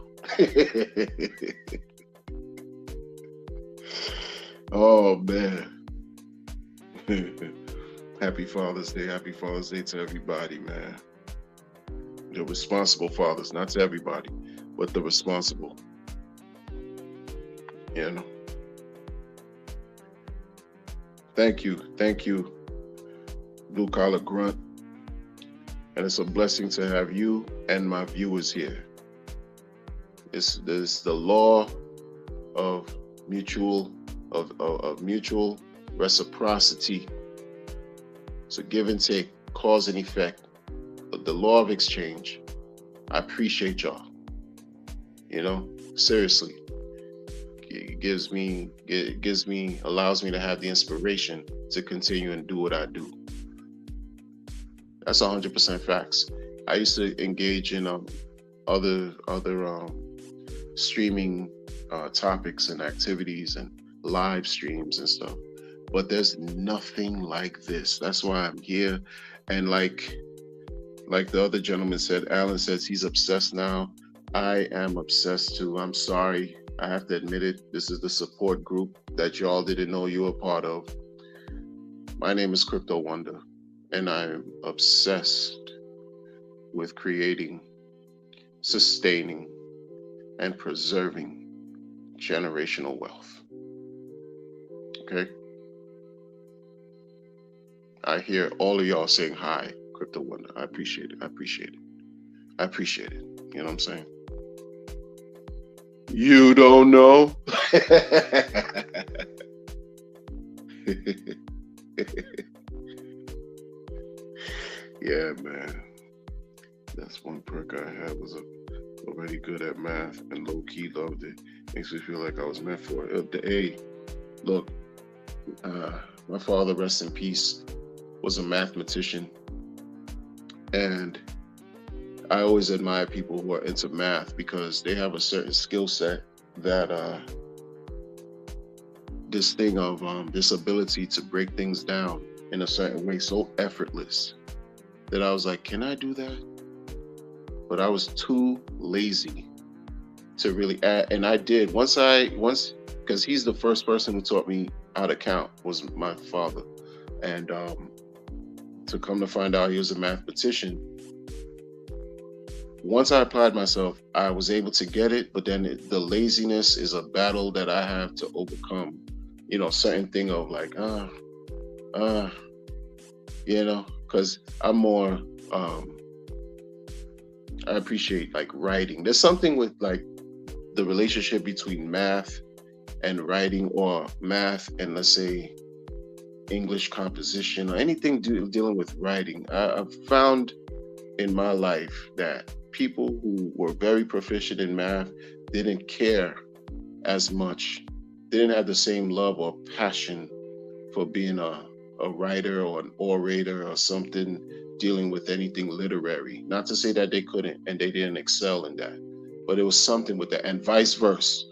Oh man. Happy Father's Day. Happy Father's Day to everybody, man. The responsible fathers, not to everybody, but the responsible. You know. Thank you, Blue Collar Grunt. And it's a blessing to have you and my viewers here. It's the law of mutual reciprocity. So give and take, cause and effect. The law of exchange. I appreciate y'all. You know, seriously. It allows me to have the inspiration to continue and do what I do. That's 100% facts. I used to engage in other streaming topics and activities and live streams and stuff, but there's nothing like this. That's why I'm here. And like the other gentleman said, Alan says he's obsessed now. I am obsessed too. I'm sorry. I have to admit it. This is the support group that y'all didn't know you were part of. My name is Crypto Wonder, and I'm obsessed with creating, sustaining, and preserving generational wealth. Okay? I hear all of y'all saying hi, Crypto Wonder. I appreciate it. You know what I'm saying? You don't know? Yeah, man. That's one perk I had, was already good at math and low-key loved it. Makes me feel like I was meant for it. Look, my father, rest in peace, was a mathematician. And I always admire people who are into math because they have a certain skill set that this thing of this ability to break things down in a certain way, so effortless, that I was like, can I do that? But I was too lazy to really add. And I did once, because he's the first person who taught me how to count, was my father. And to come to find out he was a mathematician, once I applied myself, I was able to get it, but then the laziness is a battle that I have to overcome. You know, certain thing of like, you know, because I'm more, I appreciate like writing. There's something with like the relationship between math and writing, or math and, let's say, English composition, or anything dealing with writing. I've found in my life that people who were very proficient in math didn't care as much, didn't have the same love or passion for being a writer or an orator or something dealing with anything literary. Not to say that they couldn't and they didn't excel in that, but it was something with that, and vice versa,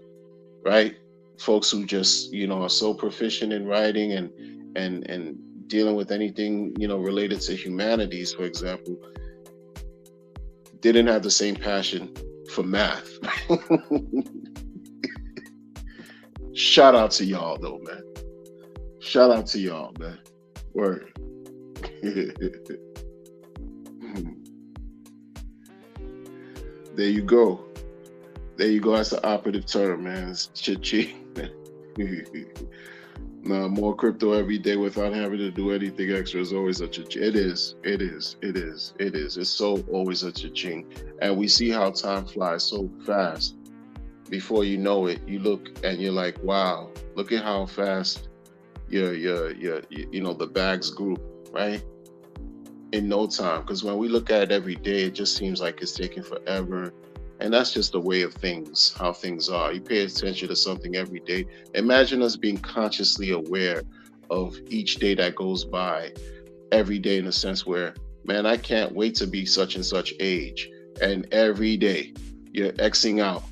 right? Folks who just, you know, are so proficient in writing and dealing with anything, you know, related to humanities, for example, didn't have the same passion for math. Shout out to y'all though, man. Shout out to y'all, man. Word. There you go. That's the operative term, man. It's cha-ching. Nah, more crypto every day without having to do anything extra is always a cha-ching. It is. It's so always a cha-ching. And we see how time flies so fast. Before you know it, you look and you're like, wow, look at how fast you know, the bags grew, right? In no time. Because when we look at it every day, it just seems like it's taking forever. And that's just the way of things, how things are. You pay attention to something every day. Imagine us being consciously aware of each day that goes by every day, in a sense where, man, I can't wait to be such and such age. And every day you're Xing out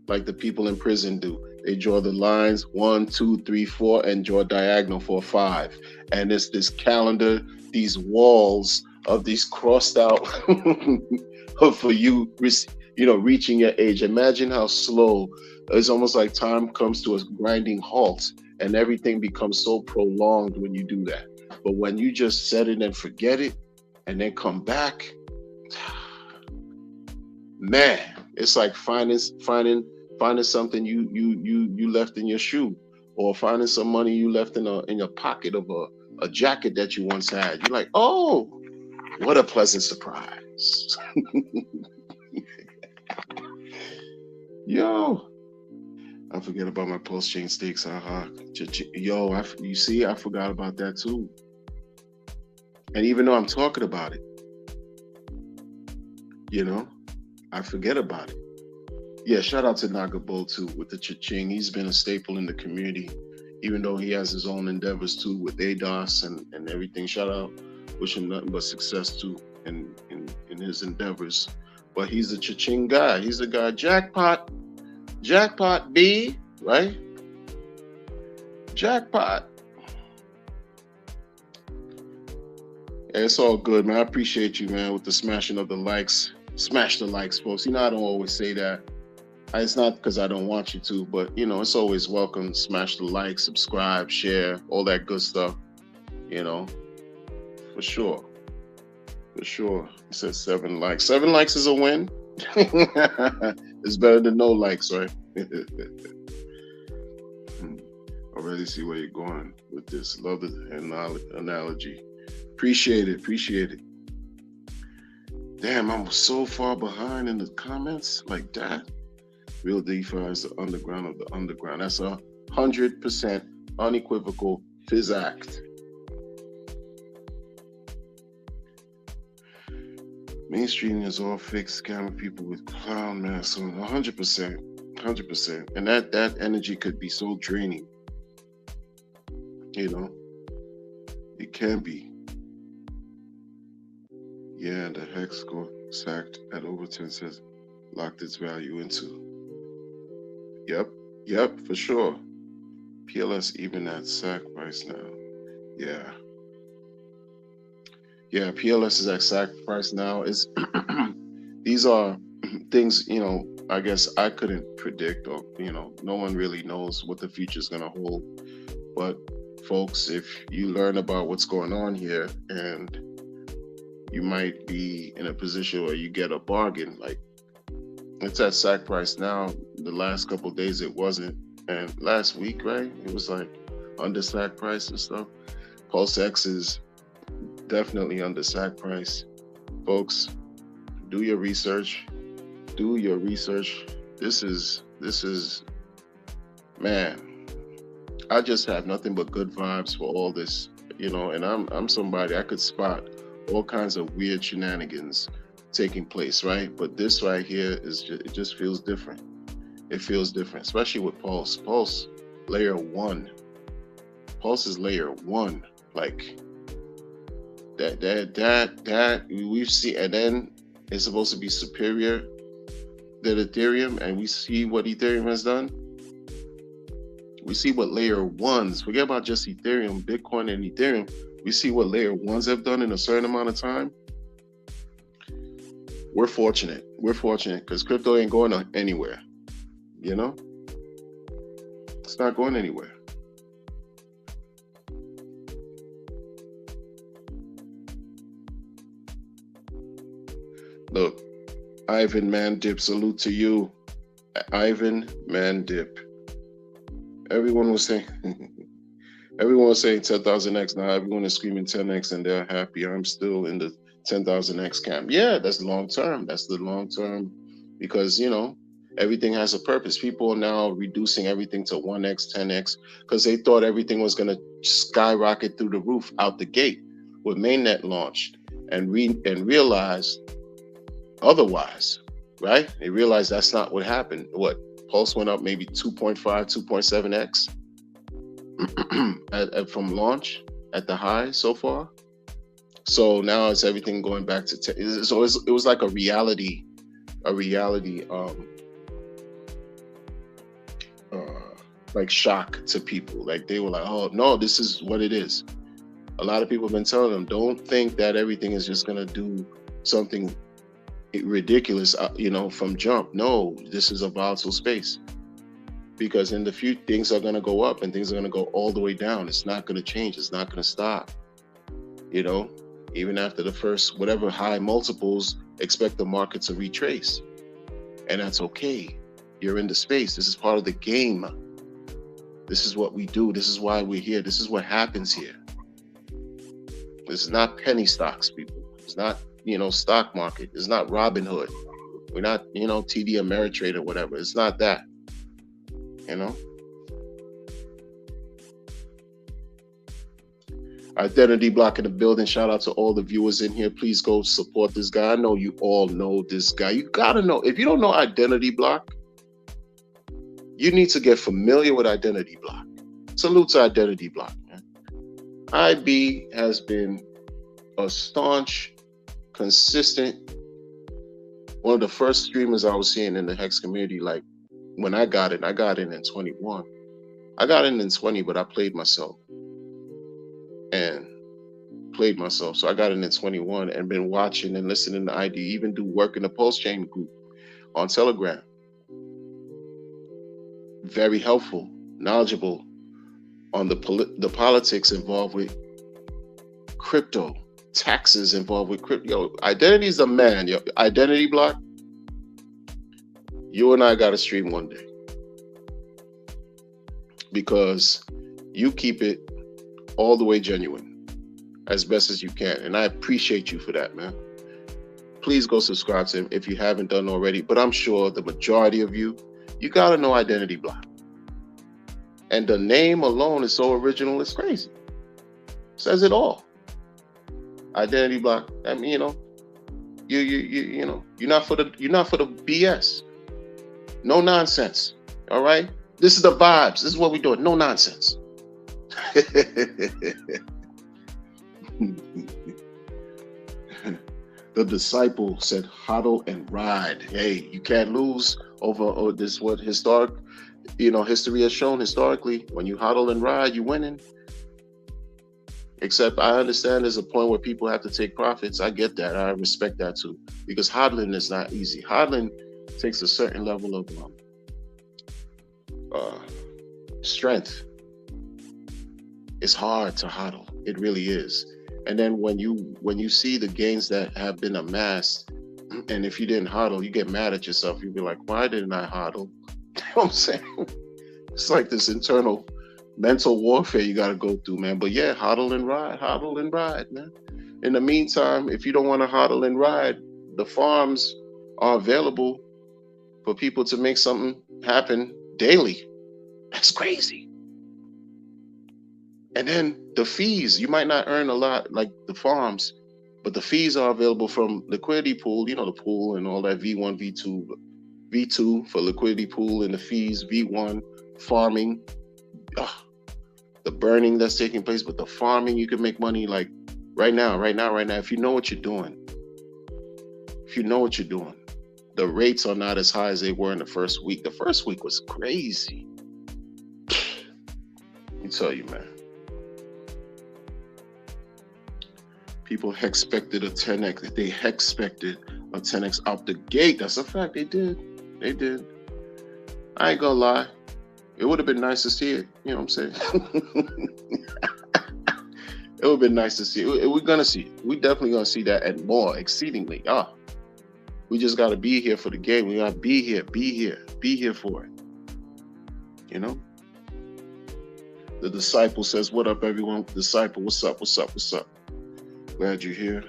like the people in prison do. They draw the lines 1, 2, 3, 4, and draw diagonal for 5. And it's this calendar, these walls of these crossed out for you, reaching your age. Imagine how slow. It's almost like time comes to a grinding halt, and everything becomes so prolonged when you do that. But when you just set it and forget it, and then come back, man, it's like finding something you left in your shoe, or finding some money you left in your pocket of a jacket that you once had. You're like, oh, what a pleasant surprise. Yo, I forget about my pulse chain steaks. Yo, you see, I forgot about that too. And even though I'm talking about it, I forget about it. Yeah, shout out to Nagabo too with the cha-ching. He's been a staple in the community, even though he has his own endeavors too with ADOS and everything. Shout out, wish him nothing but success too in his endeavors. But he's a cha-ching guy. He's a guy, jackpot B, right? Jackpot. Yeah, it's all good, man. I appreciate you, man, with the smashing of the likes. Smash the likes, folks. I don't always say that. It's not because I don't want you to, but it's always welcome. Smash the like, subscribe, share, all that good stuff. For sure. For sure. He said 7 likes. 7 likes is a win. It's better than no likes, right? Already see where you're going with this. Love the analogy. Appreciate it. Damn, I'm so far behind in the comments like that. Real DeFi is the underground of the underground. That's 100% unequivocal physact. Mainstream is all fake scamming people with clown masks on. 100%. And that energy could be so draining. It can be. Yeah, the hex got sacked at over 10 cents, locked its value into. Yep, for sure. PLS even at sack price now. Yeah, PLS is at sack price now. It's these are things, I guess I couldn't predict, or, no one really knows what the future is going to hold. But folks, if you learn about what's going on here, and you might be in a position where you get a bargain, like it's at sack price now. The last couple of days it wasn't, and last week, right, it was like under sack price and stuff. Pulse X is definitely under sack price. Folks, do your research. This is man, I just have nothing but good vibes for all this, and I'm somebody, I could spot all kinds of weird shenanigans taking place, right? But this right here it just feels different. It feels different, especially with Pulse. Pulse layer 1. Pulse is layer 1. Like that we've seen, and then it's supposed to be superior than Ethereum, and we see what Ethereum has done. We see what layer 1s, forget about just Ethereum, Bitcoin and Ethereum. We see what layer 1s have done in a certain amount of time. We're fortunate because crypto ain't going anywhere. It's not going anywhere. Look, Ivan Mandip, salute to you. Ivan Mandip. Everyone was saying 10,000x. Now everyone is screaming 10x and they're happy. I'm still in the 10,000x camp. Yeah, that's long term. That's the long term, because everything has a purpose. People are now reducing everything to 1x, 10x, because they thought everything was going to skyrocket through the roof out the gate when mainnet launched, and realized otherwise, right? They realized that's not what happened. What? Pulse went up maybe 2.5, 2.7x from launch at the high so far. So now it's everything going back to 10. So it was like a reality like shock to people. Like they were like, oh no, this is what it is. A lot of people have been telling them, don't think that everything is just gonna do something ridiculous, from jump. No, this is a volatile space, because in the future things are gonna go up and things are gonna go all the way down. It's not gonna change. It's not gonna stop. Even after the first whatever high multiples, expect the market to retrace, and that's okay. You're in the space. This is part of the game. This is what we do. This is why we're here. This is what happens here. This is not penny stocks, people. It's not, stock market. It's not Robin Hood. We're not, TD Ameritrade or whatever. It's not that. Identity Block in the building. Shout out to all the viewers in here. Please go support this guy. I know you all know this guy. You gotta know. If you don't know Identity Block, you need to get familiar with Identity Block. Salute to Identity Block, man. IB has been a staunch, consistent, one of the first streamers I was seeing in the Hex community. Like when I got in in 21. I got in 20, but I played myself. So I got in 21 and been watching and listening to ID, even do work in the Pulse Chain group on Telegram. Very helpful, knowledgeable on the politics involved with crypto, taxes involved with crypto. Yo, Identity is the man. Yo, Identity Block, you and I got to stream one day, because you keep it all the way genuine as best as you can, and I appreciate you for that, man. Please go subscribe to him if you haven't done already, but I'm sure the majority of you gotta know Identity Block, and the name alone is so original, it's crazy. Says it all. Identity Block. I mean, you're not for the BS. No nonsense. All right, this is the vibes. This is what we're doing. No nonsense. The disciple said, "Hodl and ride." Hey, you can't lose over this. What history has shown historically. When you hodl and ride, you winning. Except I understand there's a point where people have to take profits. I get that. I respect that too, because hodling is not easy. Hodling takes a certain level of strength. It's hard to hodl. It really is. And then when you see the gains that have been amassed, and if you didn't hodl, you get mad at yourself. You'll be like, why didn't I hodl? You know what I'm saying? It's like this internal mental warfare you got to go through, man. But yeah, hodl and ride, man. In the meantime, if you don't want to hodl and ride, the farms are available for people to make something happen daily. That's crazy. And then the fees, you might not earn a lot like the farms, but the fees are available from liquidity pool, the pool and all that, V1, V2, V2 for liquidity pool and the fees, V1, farming, the burning that's taking place, but the farming, you can make money like right now, if you know what you're doing. The rates are not as high as they were in the first week. The first week was crazy. Let me tell you, man. People expected a 10x. They expected a 10x out the gate. That's a fact. They did. I ain't gonna lie. It would have been nice to see it. You know what I'm saying? It would have been nice to see it. We're gonna see it. We definitely gonna see that and more, exceedingly. We just gotta be here for the game. We gotta be here for it. The disciple says, "What up, everyone?" Disciple, what's up? Glad you're here.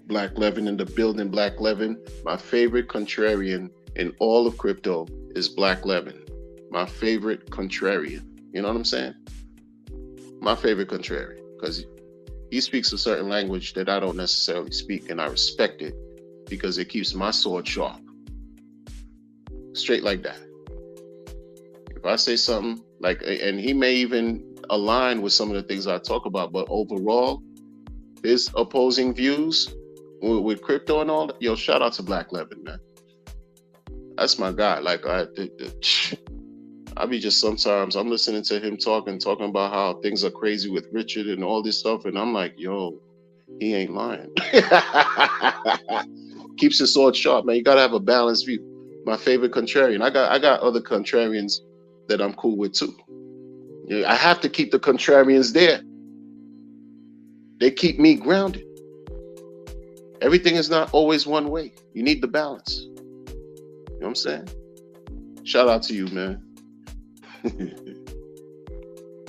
Black Levin in the building. Black Levin, my favorite contrarian in all of crypto is Black Levin. My favorite contrarian. You know what I'm saying? My favorite contrarian, because he speaks a certain language that I don't necessarily speak, and I respect it because it keeps my sword sharp. Straight like that. If I say something like, and he may even align with some of the things I talk about, but overall, his opposing views with crypto and all that, shout out to Black Levin, man. That's my guy. Like I be just sometimes I'm listening to him talking about how things are crazy with Richard and all this stuff, and I'm like, yo, he ain't lying. Keeps his sword sharp, man. You gotta have a balanced view. My favorite contrarian. I got other contrarians that I'm cool with too. Yeah, I have to keep the contrarians there. They keep me grounded. Everything is not always one way. You need the balance. You know what I'm saying? Shout out to you, man.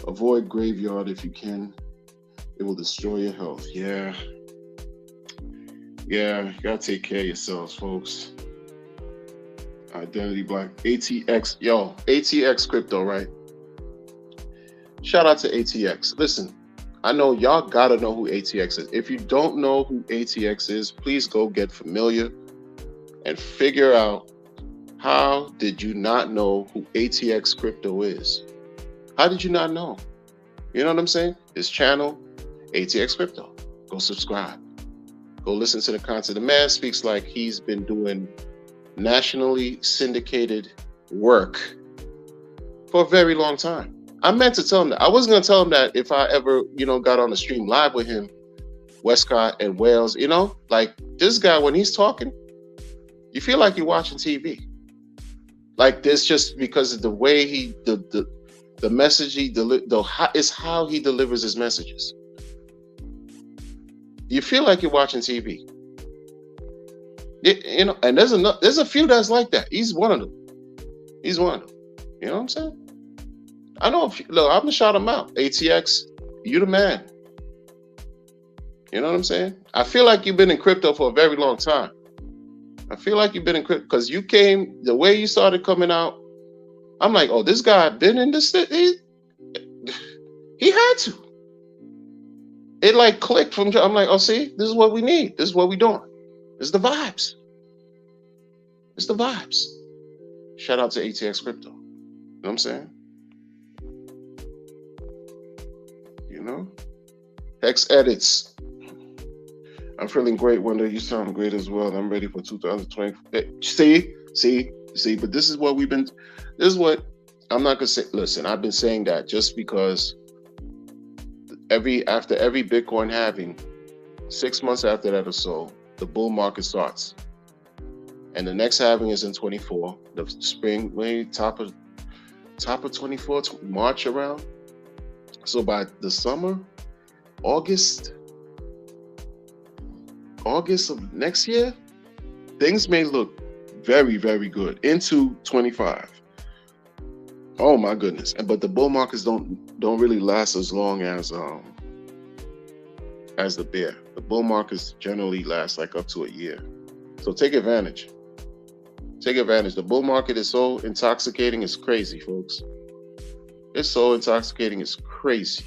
Avoid graveyard if you can. It will destroy your health. Yeah. You gotta take care of yourselves, folks. Identity Black. ATX. Yo, ATX crypto, right? Shout out to ATX. Listen, I know y'all gotta know who ATX is. If you don't know who ATX is, please go get familiar and figure out, how did you not know who ATX crypto is? How did you not know? You know what I'm saying? His channel, ATX Crypto. Go subscribe. Go listen to the content. The man speaks like he's been doing nationally syndicated work for a very long time. I meant to tell him that. I wasn't going to tell him that if I ever, got on the stream live with him, Westcott and Wales, like this guy, when he's talking, you feel like you're watching TV. Like this, just because of the way the message he is how he delivers his messages. You feel like you're watching TV. And there's a few that's like that. He's one of them. You know what I'm saying? I know. Look, I'm gonna shout him out. ATX, you the man. You know what I'm saying? I feel like you've been in crypto for a very long time. I feel like you've been in crypto because you came, the way you started coming out, I'm like, oh, this guy been in this. He had to. It like clicked from. I'm like, oh, see, this is what we need. This is what we doing. This is the vibes. It's the vibes. Shout out to ATX Crypto. You know what I'm saying? Hex edits. I'm feeling great, Wonder. You sound great as well. I'm ready for 2020. See, but this is what I'm not gonna say. Listen, I've been saying that just because after every Bitcoin halving, 6 months after that or so, the bull market starts. And the next halving is in 24, the spring, maybe top of 24, March around. So by the summer, August of next year, things may look very, very good into 25. Oh my goodness! But the bull markets don't really last as long as the bear. The bull markets generally last like up to a year. So take advantage. Take advantage. The bull market is so intoxicating, it's crazy, folks. It's so intoxicating, it's crazy.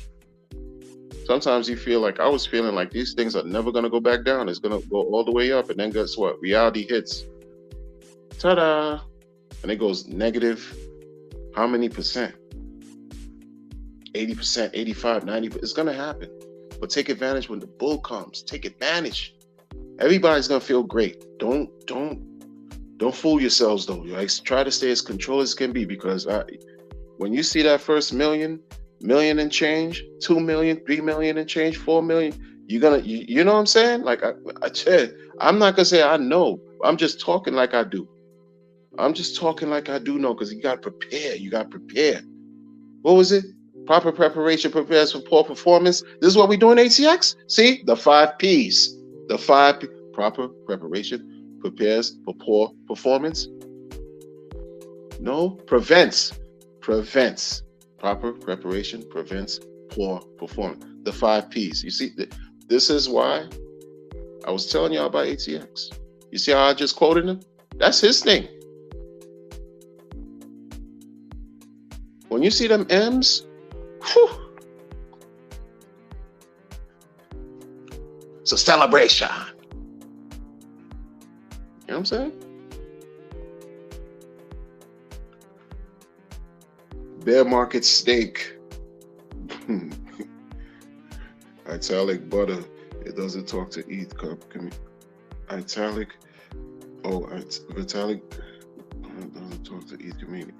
Sometimes you feel like, I was feeling like these things are never going to go back down. It's going to go all the way up. And then guess what? Reality hits. Ta-da! And it goes negative. How many percent? 80%, 85, 90%. It's going to happen. But take advantage when the bull comes. Take advantage. Everybody's going to feel great. Don't fool yourselves, though. Like, try to stay as controlled as can be, because when you see that first million and change, 2 million, 3 million and change, 4 million, you know what I'm saying? Like, I'm not gonna say I know. I'm just talking like I do. I'm just talking like I do know, because you got to prepare. You got to prepare. What was it? Proper preparation prepares for poor performance. This is what we do in ATX. See, the 5 P's. The 5 P. Proper preparation prepares for poor performance. No, prevents. Proper preparation prevents poor performance. The 5 P's. You see, this is why I was telling y'all about ATX. You see how I just quoted him? That's his thing. When you see them M's, whew, it's a celebration. You know what I'm saying? Bear market steak. Italic butter. It doesn't talk to eat. Italic. Oh, Vitalik. doesn't talk to each community.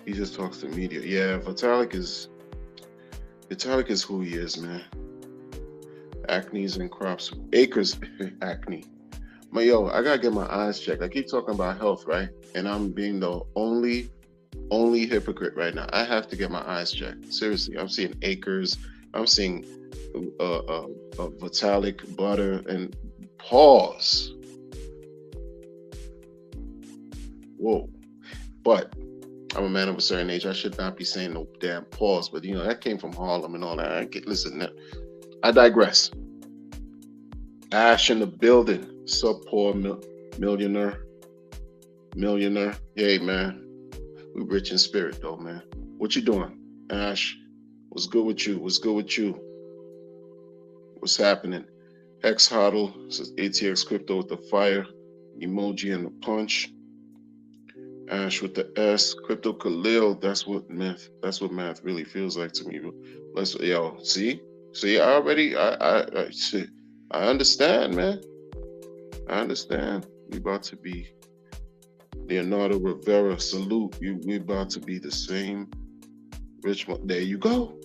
He just talks to media. Yeah, Vitalik is who he is, man. Acne's and crops, acres, acne. But yo, I gotta get my eyes checked. I keep talking about health, right? And I'm being the only hypocrite right now. I have to get my eyes checked. Seriously, I'm seeing acres. I'm seeing Vitalik butter and pause. Whoa. But I'm a man of a certain age. I should not be saying no damn pause. But you know that came from Harlem and all that. Listen, I digress. Ash in the building. Sub poor millionaire. Hey man, we rich in spirit though, man. What you doing, Ash? What's good with you? What's happening? Hex Hodl says ATX crypto with the fire emoji and the punch. Ash with the S. Crypto Khalil. That's what math really feels like to me. Let's see. I understand, man. I understand. We about to be Leonardo Rivera. Salute you. We about to be the same. Richmond. There you go.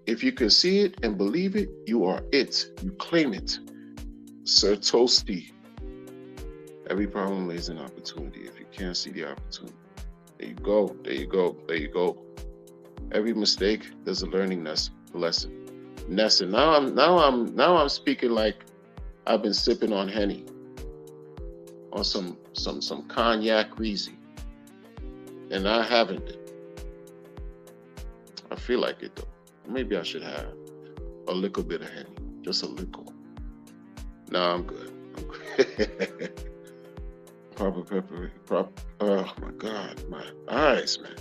If you can see it and believe it, you are it. You claim it. Sir Toasty. Every problem lays in opportunity. If you can't see the opportunity, there you go. Every mistake, there's a learning lesson. Now I'm speaking like I've been sipping on Henny, on some cognac greasy, and I haven't been. I feel like it though. Maybe I should have a little bit of Henny, just a little. Nah, I'm good. Oh my God, my eyes, man.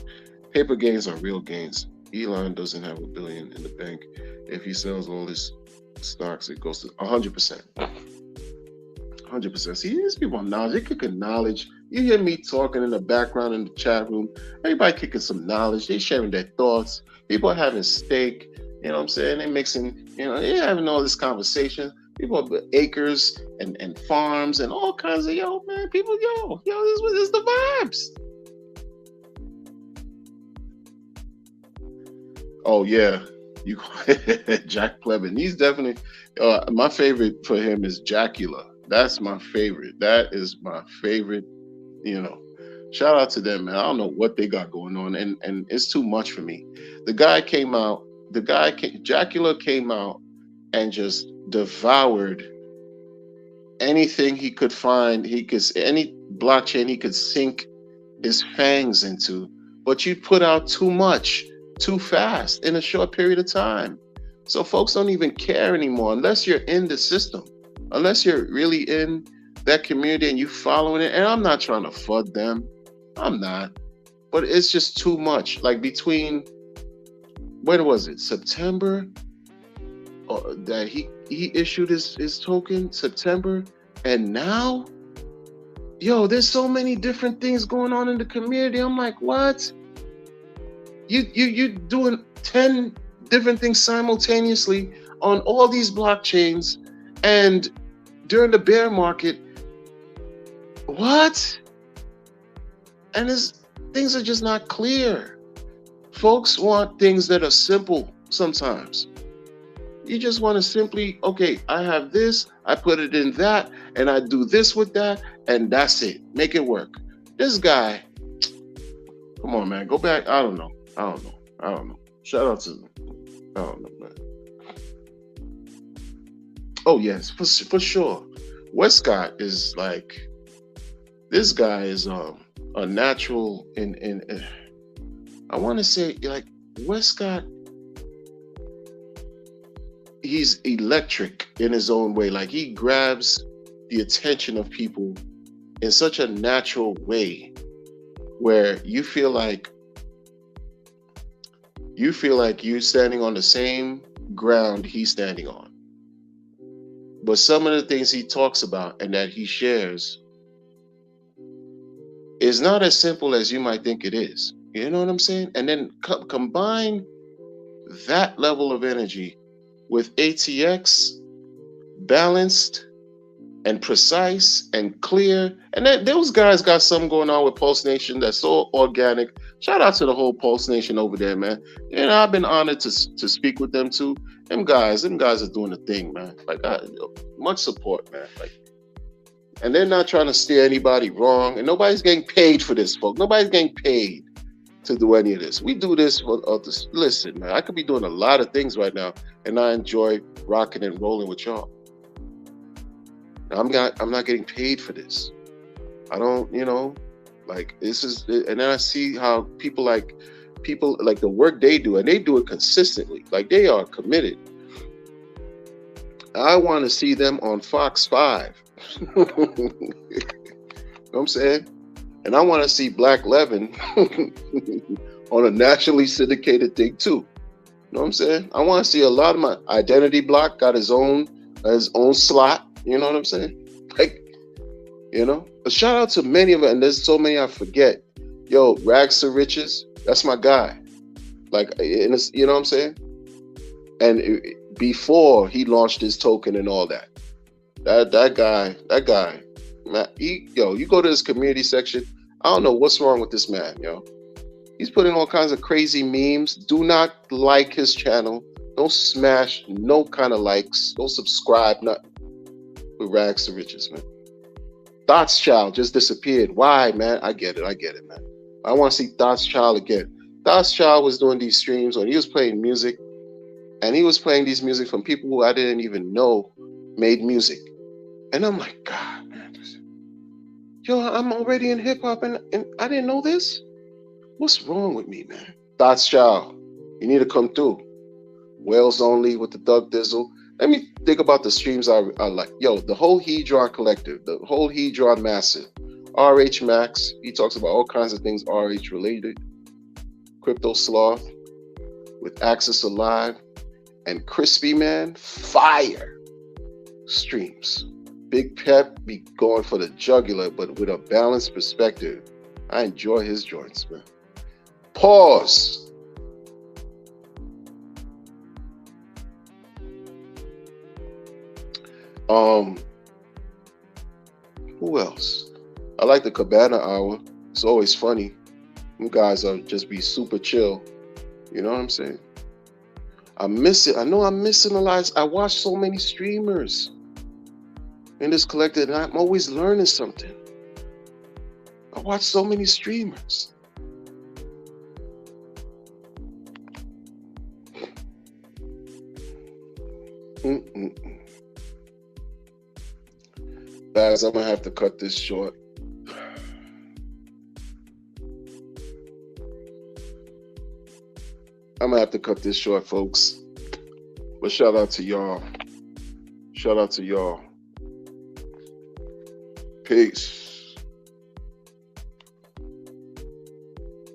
Paper gains are real gains. Elon doesn't have $1 billion in the bank. If he sells all his stocks, it goes to 100%. 100%. See, these people have knowledge. They kicking knowledge. You hear me talking in the background in the chat room. Everybody kicking some knowledge. They sharing their thoughts. People are having steak. You know what I'm saying? They mixing, they're having all this conversation. People have acres and farms and all kinds of, people, this is the vibes. Oh, yeah. Jack Plebin. He's definitely, my favorite for him is Jackula. That's my favorite. That is my favorite, Shout out to them, man. I don't know what they got going on, and it's too much for me. Jackula came out and just devoured anything he could find. Any blockchain he could sink his fangs into, but you put out too much, too fast in a short period of time. So folks don't even care anymore unless you're in the system, unless you're really in that community and you following it. And I'm not trying to FUD them. I'm not. But it's just too much. Like between, when was it? September? That he issued his token, September. And now, there's so many different things going on in the community. I'm like, what? You doing 10 different things simultaneously on all these blockchains, and during the bear market, what? And things are just not clear. Folks want things that are simple sometimes. You just want to simply, okay, I have this, I put it in that, and I do this with that, and that's it. Make it work. This guy, come on, man, go back. I don't know. Shout out to them. I don't know, man. Oh, yes, for sure. Westcott is like, this guy is a natural in I want to say, like, Westcott, he's electric in his own way. Like, he grabs the attention of people in such a natural way where you feel like you're standing on the same ground he's standing on. But some of the things he talks about and that he shares is not as simple as you might think it is. You know what I'm saying? And then combine that level of energy with ATX, balanced, and precise and clear. And then those guys got something going on with Pulse Nation that's so organic. Shout out to the whole Pulse Nation over there, man. You know, I've been honored to speak with them too. Them guys are doing the thing, man. Like, much support, man. Like, and they're not trying to steer anybody wrong, and nobody's getting paid for this, folks. Nobody's getting paid to do any of this. We do this for others. Listen, man, I could be doing a lot of things right now, and I enjoy rocking and rolling with y'all. I'm not getting paid for this. I don't, like, this is, and then I see how people like the work they do, and they do it consistently. Like, they are committed. I want to see them on Fox 5. You know what I'm saying? And I want to see Black Levin on a nationally syndicated thing too. You know what I'm saying? I want to see a lot of my Identity Block got his own slot. You know what I'm saying? Like, a shout out to many of them, and there's so many I forget. Yo, Rags to Riches, that's my guy. Like, you know what I'm saying? And before he launched his token and all that, that guy, man, you go to his community section. I don't know what's wrong with this man, yo. He's putting all kinds of crazy memes. Do not like his channel. Don't smash no kind of likes. Don't subscribe, nothing. With Rags to Riches, man. Thought's Child just disappeared. Why, man? I get it, man. I want to see Thought's Child again. Thought's Child was doing these streams when he was playing music, and he was playing these music from people who I didn't even know made music. And I'm like, God, man. Yo, I'm already in hip hop, and I didn't know this? What's wrong with me, man? Thought's Child, you need to come through. Wales Only with the Doug Dizzle. Let me think about the streams I like. Yo, the whole Hedron Collective, the whole Hedron Massive, RH Max, he talks about all kinds of things RH related. Crypto Sloth with Axis Alive, and Crispy Man, fire streams. Big Pep be going for the jugular, but with a balanced perspective. I enjoy his joints, man. Pause. Who else? I like the Cabana Hour. It's always funny. You guys are just be super chill. You know what I'm saying? I miss it. I know I'm missing a lot. I watch so many streamers in this collective, and I'm always learning something. I watch so many streamers. Guys, I'm gonna have to cut this short. I'm gonna have to cut this short, folks. But shout out to y'all. Shout out to y'all. Peace.